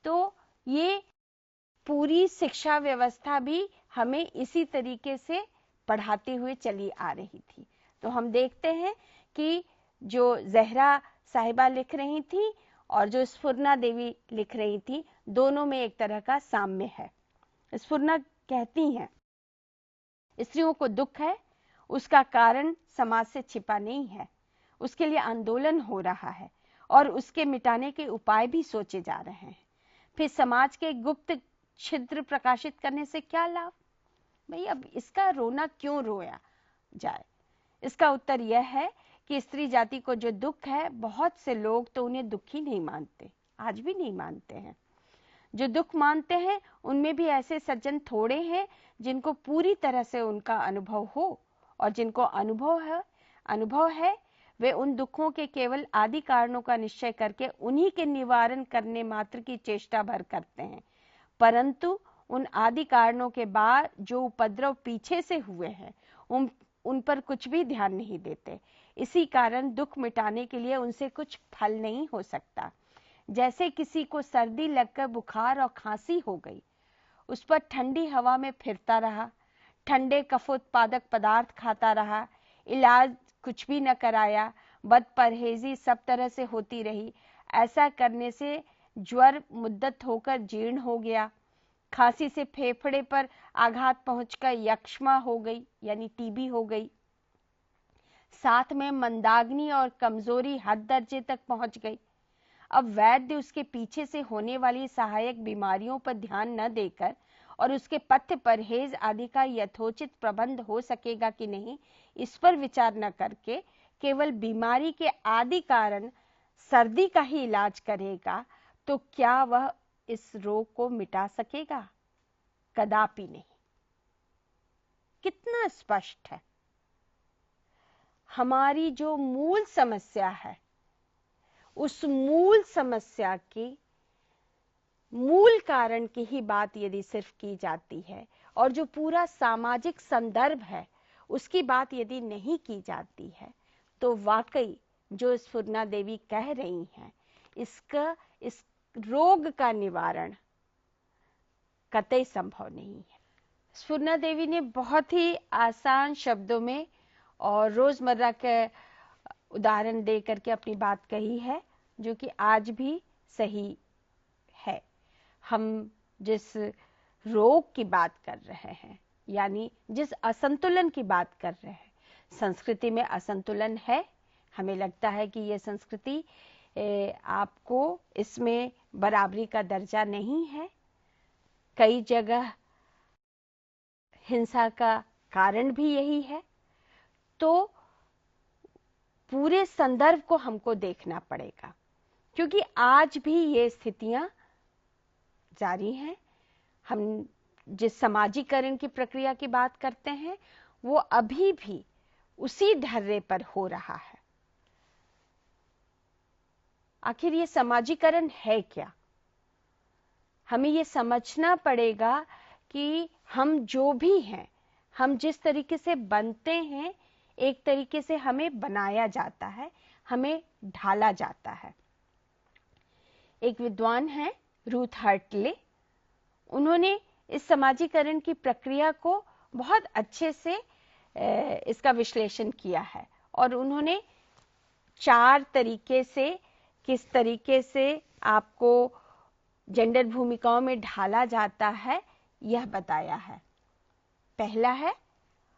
तो ये पूरी शिक्षा व्यवस्था भी हमें इसी तरीके से पढ़ाते हुए चली आ रही थी। तो हम देखते हैं कि जो ज़हरा साहिबा लिख रही थी और जो स्फुरना देवी लिख रही थी, दोनों में एक तरह का साम्य है। स्फुरना कहती हैं, स्त्रियों को दुख है, उसका कारण समाज से छिपा नहीं है, उसके लिए आंदोलन हो रहा है और उसके मिटाने के उपाय भी सोचे जा रहे हैं। फिर समाज के गुप्त छिद्र प्रकाशित करने से क्या लाभ? भाई, अब इसका रोना क्यों रोया जाए? इसका उत्तर यह है कि स्त्री जाति को जो दुख है, बहुत से लोग तो उन्हें दुखी नहीं मानते, आज भी नहीं मानते हैं। जो दुख मानते हैं उनमें भी ऐसे सज्जन थोड़े हैं जिनको पूरी तरह से उनका अनुभव हो, और जिनको अनुभव है वे उन दुखों के केवल आदि कारणों का निश्चय करके उन्हीं के निवारण करने मात्र की चेष्टा भर करते हैं, परंतु उन आदि कारणों के बाद जो उपद्रव पीछे से हुए हैं उन पर कुछ भी ध्यान नहीं देते। इसी कारण दुख मिटाने के लिए उनसे कुछ फल नहीं हो सकता। जैसे किसी को सर्दी लगकर बुखार और खांसी हो गई, उस पर ठंडी हवा में फिरता रहा, ठंडे कफोत्पादक पदार्थ खाता रहा, इलाज कुछ भी न कराया, बदपरहेजी सब तरह से होती रही। ऐसा करने से ज्वर मुद्दत होकर जीर्ण हो गया, खांसी से फेफड़े पर आघात पहुंचकर यक्ष्मा हो गई यानी टीबी हो गई। साथ में मंदाग्नि और कमजोरी हद दर्जे तक पहुंच गई। अब वैद्य उसके पीछे से होने वाली सहायक बीमारियों पर ध्यान न देकर और उसके पथ्य परहेज आदि का यथोचित प्रबंध हो सकेगा कि नहीं, इस पर विचार न करके केवल बीमारी के आदि कारण सर्दी का ही इलाज करेगा तो क्या वह इस रोग को मिटा सकेगा? कदापि नहीं। कितना स्पष्ट है। हमारी जो मूल समस्या है, उस मूल समस्या की मूल कारण की ही बात यदि सिर्फ की जाती है और जो पूरा सामाजिक संदर्भ है उसकी बात यदि नहीं की जाती है, तो वाकई जो स्फुरना देवी कह रही हैं, इस रोग का निवारण कतई संभव नहीं है। स्फुरना देवी ने बहुत ही आसान शब्दों में और रोजमर्रा के उदाहरण दे करके अपनी बात कही है, जो कि आज भी सही है। हम जिस रोग की बात कर रहे हैं, यानी जिस असंतुलन की बात कर रहे हैं, संस्कृति में असंतुलन है। हमें लगता है कि ये संस्कृति आपको इसमें बराबरी का दर्जा नहीं है। कई जगह हिंसा का कारण भी यही है। तो पूरे संदर्भ को हमको देखना पड़ेगा, क्योंकि आज भी ये स्थितियां जारी हैं। हम जिस समाजीकरण की प्रक्रिया की बात करते हैं, वो अभी भी उसी ढर्रे पर हो रहा है। आखिर ये समाजीकरण है क्या? हमें ये समझना पड़ेगा कि हम जो भी हैं, हम जिस तरीके से बनते हैं, एक तरीके से हमें बनाया जाता है, हमें ढाला जाता है। एक विद्वान है रूथ हर्टले, उन्होंने इस समाजीकरण की प्रक्रिया को बहुत अच्छे से इसका विश्लेषण किया है और उन्होंने 4 तरीके से किस तरीके से आपको जेंडर भूमिकाओं में ढाला जाता है यह बताया है। पहला है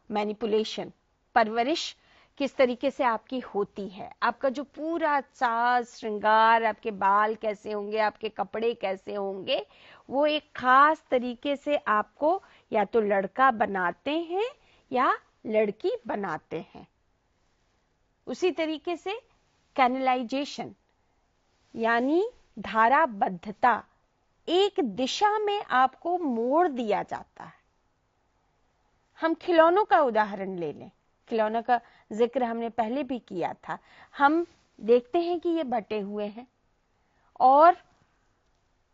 मैनिपुलेशन, परवरिश किस तरीके से आपकी होती है, आपका जो पूरा साज श्रृंगार, आपके बाल कैसे होंगे, आपके कपड़े कैसे होंगे, वो एक खास तरीके से आपको या तो लड़का बनाते हैं या लड़की बनाते हैं। उसी तरीके से कैनलाइजेशन यानी धाराबद्धता, एक दिशा में आपको मोड़ दिया जाता है। हम खिलौनों का उदाहरण ले लें, खिलौनों का जिक्र हमने पहले भी किया था। हम देखते हैं कि ये बटे हुए हैं और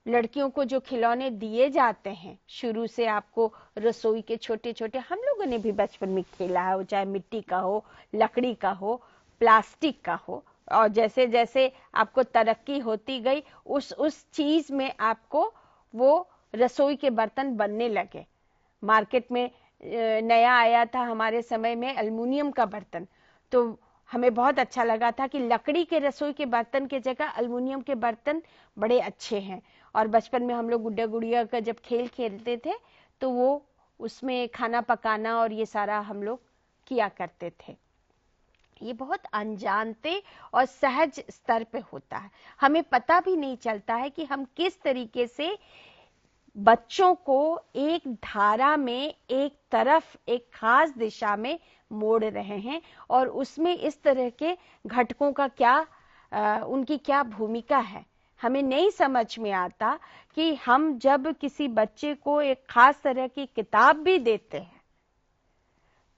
लड़कियों को जो खिलौने दिए जाते हैं, शुरू से आपको रसोई के छोटे छोटे, हम लोगों ने भी बचपन में खेला है, वो चाहे मिट्टी का हो, लकड़ी का हो, प्लास्टिक का हो, और जैसे जैसे आपको तरक्की होती गई उस चीज में आपको वो रसोई के बर्तन बनने लगे। मार्केट में नया आया था हमारे समय में एल्युमिनियम का बर्तन, तो हमें बहुत अच्छा लगा था कि लकड़ी के रसोई के बर्तन के जगह एल्युमिनियम के बर्तन बड़े अच्छे हैं। और बचपन में हम लोग गुड्डा गुड़िया का जब खेल खेलते थे तो वो उसमें खाना पकाना और ये सारा हम लोग किया करते थे। ये बहुत अनजानते और सहज स्तर पे होता है, हमें पता भी नहीं चलता है कि हम किस तरीके से बच्चों को एक धारा में, एक तरफ, एक खास दिशा में मोड़ रहे हैं और उसमें इस तरह के घटकों का क्या उनकी क्या भूमिका है, हमें नहीं समझ में आता। कि हम जब किसी बच्चे को एक खास तरह की किताब भी देते हैं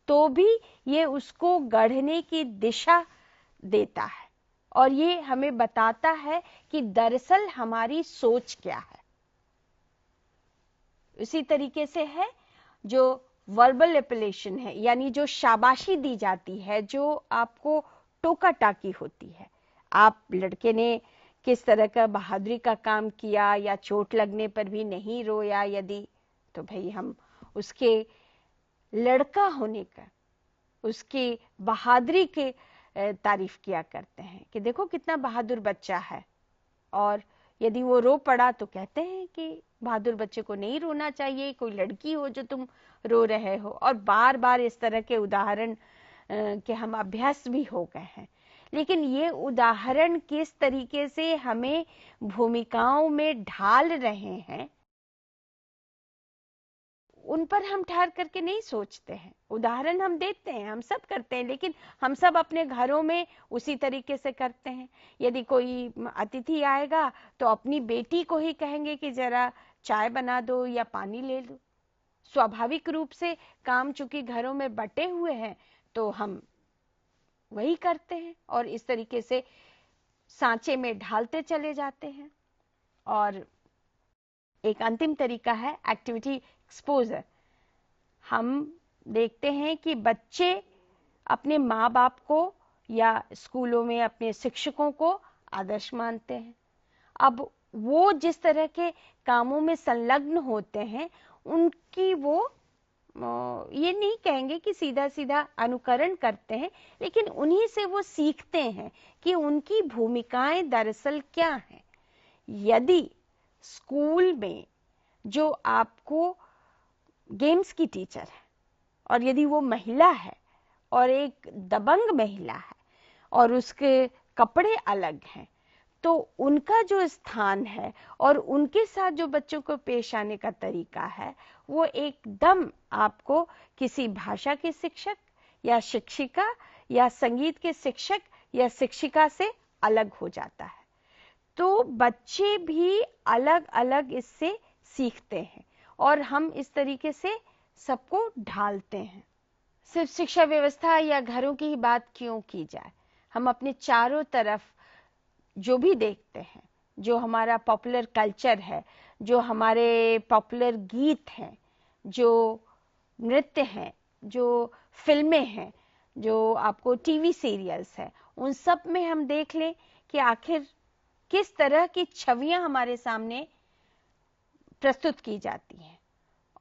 तो भी ये उसको गढ़ने की दिशा देता है और ये हमें बताता है कि दरअसल हमारी सोच क्या है। इसी तरीके से है जो वर्बल एपिलेशन है, यानी जो शाबाशी दी जाती है, जो आपको टोका टाकी होती है। आप लड़के ने किस तरह का बहादुरी का काम किया या चोट लगने पर भी नहीं रोया यदि, तो भाई हम उसके लड़का होने का, उसकी बहादुरी की तारीफ किया करते हैं कि देखो कितना बहादुर बच्चा है। और यदि वो रो पड़ा तो कहते हैं कि बहादुर बच्चे को नहीं रोना चाहिए, कोई लड़की हो जो तुम रो रहे हो। और बार बार इस तरह के उदाहरण के हम अभ्यास भी हो गए हैं। लेकिन ये उदाहरण किस तरीके से हमें भूमिकाओं में ढाल रहे हैं, उन पर हम ठहर करके नहीं सोचते हैं। उदाहरण हम देते हैं, हम सब करते हैं, लेकिन हम सब अपने घरों में उसी तरीके से करते हैं। यदि कोई अतिथि आएगा तो अपनी बेटी को ही कहेंगे कि जरा चाय बना दो या पानी ले लो। स्वाभाविक रूप से काम चूंकि घरों में बटे हुए हैं तो हम वही करते हैं और इस तरीके से सांचे में ढालते चले जाते हैं। और एक अंतिम तरीका है एक्टिविटी एक्सपोजर। हम देखते हैं कि बच्चे अपने माँ बाप को या स्कूलों में अपने शिक्षकों को आदर्श मानते हैं। अब वो जिस तरह के कामों में संलग्न होते हैं उनकी वो ये नहीं कहेंगे कि सीधा सीधा अनुकरण करते हैं, लेकिन उन्हीं से वो सीखते हैं कि उनकी भूमिकाएं दरअसल क्या हैं। यदि स्कूल में जो आपको गेम्स की टीचर है और यदि वो महिला है और एक दबंग महिला है और उसके कपड़े अलग हैं, तो उनका जो स्थान है और उनके साथ जो बच्चों को पेश आने का तरीका है वो एकदम आपको किसी भाषा के शिक्षक या शिक्षिका या संगीत के शिक्षक या शिक्षिका से अलग हो जाता है। तो बच्चे भी अलग अलग इससे सीखते हैं और हम इस तरीके से सबको ढालते हैं। सिर्फ शिक्षा व्यवस्था या घरों की ही बात क्यों की जाए, हम अपने चारों तरफ जो भी देखते हैं, जो हमारा पॉपुलर कल्चर है, जो हमारे पॉपुलर गीत हैं, जो नृत्य हैं, जो फिल्में हैं, जो आपको टीवी सीरियल्स हैं, उन सब में हम देख लें कि आखिर किस तरह की छवियां हमारे सामने प्रस्तुत की जाती हैं।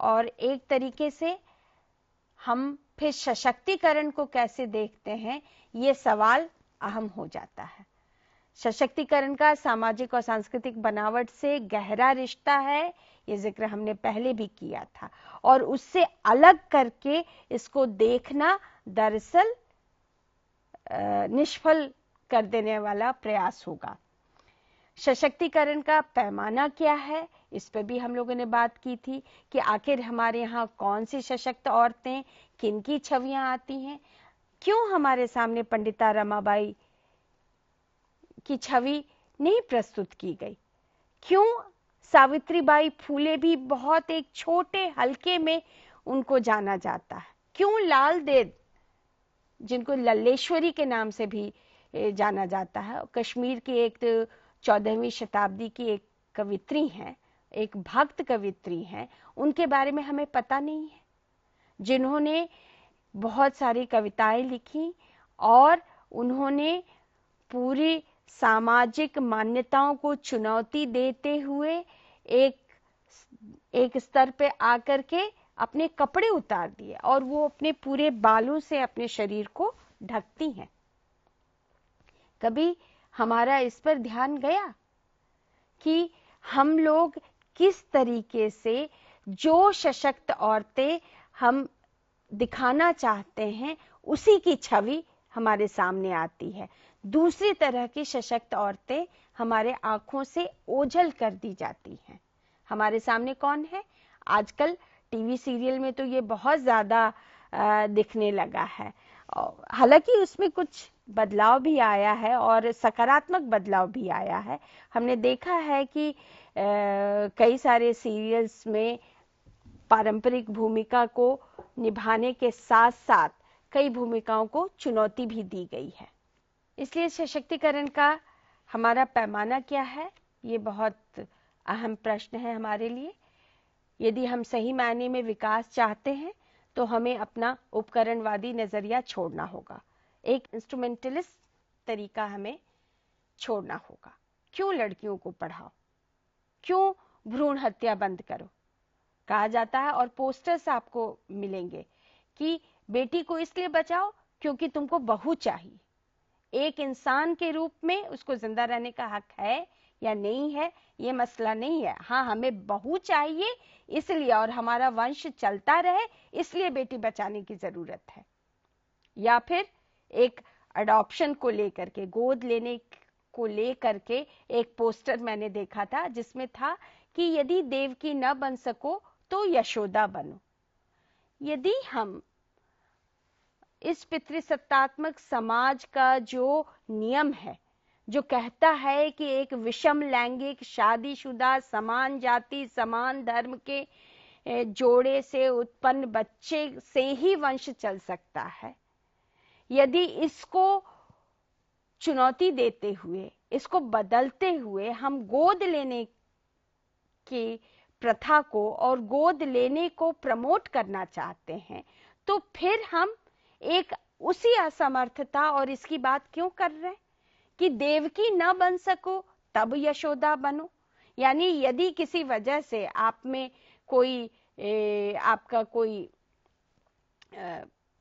और एक तरीके से हम फिर सशक्तिकरण को कैसे देखते हैं, ये सवाल अहम हो जाता है। सशक्तिकरण का सामाजिक और सांस्कृतिक बनावट से गहरा रिश्ता है, ये जिक्र हमने पहले भी किया था, और उससे अलग करके इसको देखना दरअसल निष्फल कर देने वाला प्रयास होगा। सशक्तिकरण का पैमाना क्या है, इस पर भी हम लोगों ने बात की थी कि आखिर हमारे यहाँ कौन सी सशक्त औरतें, किनकी छवियां आती हैं। क्यों हमारे सामने पंडिता रमाबाई की छवि नहीं प्रस्तुत की गई, क्यों सावित्रीबाई फूले भी बहुत एक छोटे हल्के में उनको जाना जाता है, क्यों लाल देद जिनको लल्लेश्वरी के नाम से भी जाना जाता है, कश्मीर की एक 14वीं शताब्दी की एक कवित्री हैं, एक भक्त कवित्री हैं, उनके बारे में हमें पता नहीं है, जिन्होंने बहुत सारी कविताएं लिखी और उन्होंने पूरी सामाजिक मान्यताओं को चुनौती देते हुए एक स्तर पे आकर के अपने कपड़े उतार दिए और वो अपने पूरे बालों से अपने शरीर को ढकती हैं। कभी हमारा इस पर ध्यान गया कि हम लोग किस तरीके से जो सशक्त औरतें हम दिखाना चाहते हैं उसी की छवि हमारे सामने आती है, दूसरी तरह की सशक्त औरतें हमारे आंखों से ओझल कर दी जाती हैं। हमारे सामने कौन है आजकल, टीवी सीरियल में तो ये बहुत ज्यादा दिखने लगा है, हालांकि उसमें कुछ बदलाव भी आया है और सकारात्मक बदलाव भी आया है। हमने देखा है कि कई सारे सीरियल्स में पारंपरिक भूमिका को निभाने के साथ साथ कई भूमिकाओं को चुनौती भी दी गई है। इसलिए सशक्तिकरण का हमारा पैमाना क्या है, ये बहुत अहम प्रश्न है हमारे लिए। यदि हम सही मायने में विकास चाहते हैं तो हमें अपना उपकरणवादी नजरिया छोड़ना होगा, एक इंस्ट्रूमेंटलिस्ट तरीका हमें छोड़ना होगा। क्यों लड़कियों को पढ़ाओ, क्यों भ्रूण हत्या बंद करो, कहा जाता है, और पोस्टर्स आपको मिलेंगे कि बेटी को इसलिए बचाओ क्योंकि तुमको बहू चाहिए। एक इंसान के रूप में उसको जिंदा रहने का हक है या नहीं है, ये मसला नहीं है। हाँ, हमें बहू चाहिए इसलिए, और हमारा वंश चलता रहे इसलिए बेटी बचाने की जरूरत है। या फिर एक अडॉप्शन को लेकर के, गोद लेने को लेकर के एक पोस्टर मैंने देखा था जिसमें था कि यदि देवकी न बन सको तो यशोदा बनो। यदि हम इस पितृसत्तात्मक समाज का जो नियम है, जो कहता है कि एक विषम लैंगिक शादीशुदा समान जाति समान धर्म के जोड़े से उत्पन्न बच्चे से ही वंश चल सकता है, यदि इसको चुनौती देते हुए, इसको बदलते हुए हम गोद लेने की प्रथा को और गोद लेने को प्रमोट करना चाहते हैं, तो फिर हम एक उसी असमर्थता और इसकी बात क्यों कर रहे हैं कि देवकी न बन सको तब यशोदा बनो। यानी यदि किसी वजह से आप में कोई आपका कोई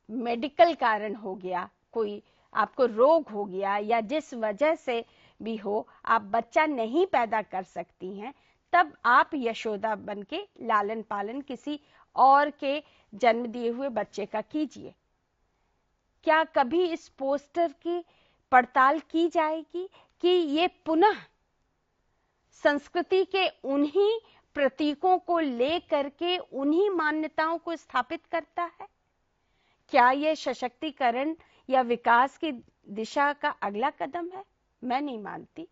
मेडिकल कारण हो गया, कोई आपको रोग हो गया, या जिस वजह से भी हो आप बच्चा नहीं पैदा कर सकती हैं, तब आप यशोदा बन के लालन पालन किसी और के जन्म दिए हुए बच्चे का कीजिए। क्या कभी इस पोस्टर की पड़ताल की जाएगी कि ये पुनः संस्कृति के उन्हीं प्रतीकों को लेकर के उन्हीं मान्यताओं को स्थापित करता है? क्या ये सशक्तिकरण या विकास की दिशा का अगला कदम है? मैं नहीं मानती।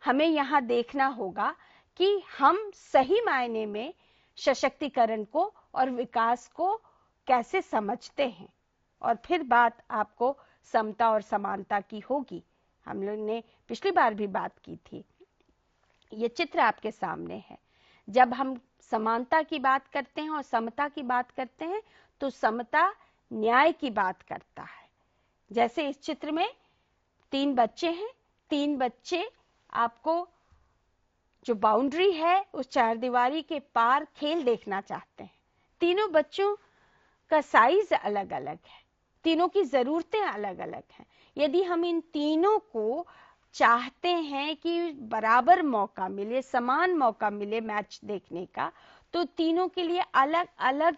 हमें यहाँ देखना होगा कि हम सही मायने में सशक्तिकरण को और विकास को कैसे समझते हैं, और फिर बात आपको समता और समानता की होगी। हम लोग ने पिछली बार भी बात की थी। ये चित्र आपके सामने है। जब हम समानता की बात करते हैं और समता की बात करते हैं तो समता न्याय की बात करता है। जैसे इस चित्र में 3 बच्चे हैं, 3 बच्चे आपको जो बाउंड्री है उस चारदीवारी के पार खेल देखना चाहते हैं। तीनों बच्चों का साइज अलग अलग है, तीनों की जरूरतें अलग अलग हैं। यदि हम इन तीनों को चाहते हैं कि बराबर मौका मिले, समान मौका मिले मैच देखने का, तो तीनों के लिए अलग अलग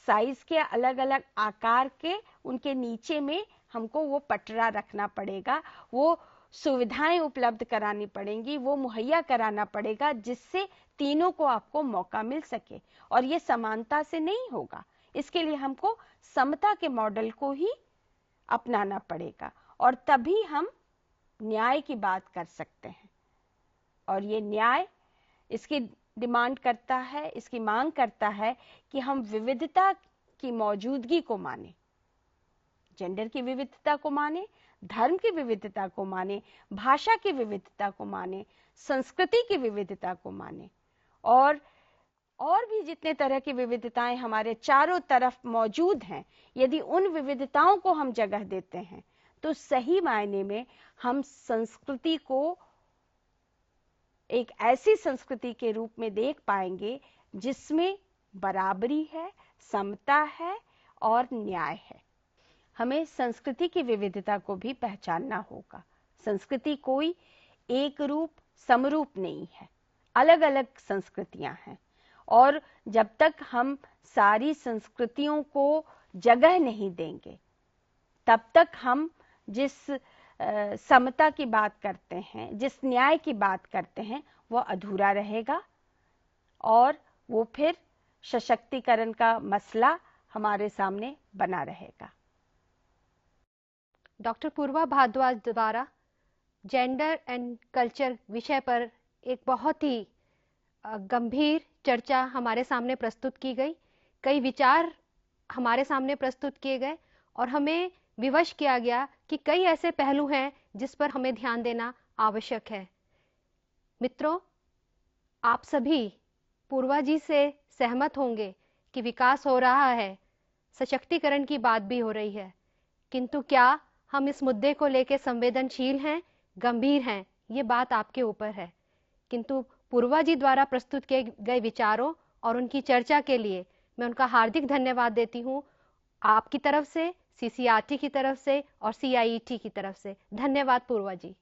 साइज के, अलग अलग आकार के उनके नीचे में हमको वो पटरा रखना पड़ेगा, वो सुविधाएं उपलब्ध करानी पड़ेंगी, वो मुहैया कराना पड़ेगा जिससे तीनों को आपको मौका मिल सके। और ये समानता से नहीं होगा, इसके लिए हमको समता के मॉडल को ही अपनाना पड़ेगा, और तभी हम न्याय की बात कर सकते हैं। और ये न्याय इसकी डिमांड करता है, इसकी मांग करता है कि हम विविधता की मौजूदगी को माने, जेंडर की विविधता को माने, धर्म की विविधता को माने, भाषा की विविधता को माने, संस्कृति की विविधता को माने, और भी जितने तरह की विविधताएं हमारे चारों तरफ मौजूद हैं, यदि उन विविधताओं को हम जगह देते हैं तो सही मायने में हम संस्कृति को एक ऐसी संस्कृति के रूप में देख पाएंगे जिसमें बराबरी है, समता है और न्याय है। हमें संस्कृति की विविधता को भी पहचानना होगा। संस्कृति कोई एक रूप समरूप नहीं है, अलग अलग संस्कृतियां हैं, और जब तक हम सारी संस्कृतियों को जगह नहीं देंगे तब तक हम जिस समता की बात करते हैं, जिस न्याय की बात करते हैं, वो अधूरा रहेगा, और वो फिर सशक्तिकरण का मसला हमारे सामने बना रहेगा। डॉक्टर पूर्वा भारद्वाज द्वारा जेंडर एंड कल्चर विषय पर एक बहुत ही गंभीर चर्चा हमारे सामने प्रस्तुत की गई, कई विचार हमारे सामने प्रस्तुत किए गए, और हमें विवश किया गया कि कई ऐसे पहलू हैं जिस पर हमें ध्यान देना आवश्यक है। मित्रों, आप सभी पूर्वा जी से सहमत होंगे कि विकास हो रहा है, सशक्तिकरण की बात भी हो रही है, किंतु क्या हम इस मुद्दे को लेकर संवेदनशील हैं, गंभीर हैं, ये बात आपके ऊपर है। किंतु पूर्वा जी द्वारा प्रस्तुत किए गए विचारों और उनकी चर्चा के लिए मैं उनका हार्दिक धन्यवाद देती हूँ, आपकी तरफ से, CCRT की तरफ से और CIET की तरफ से। धन्यवाद पूर्वा जी।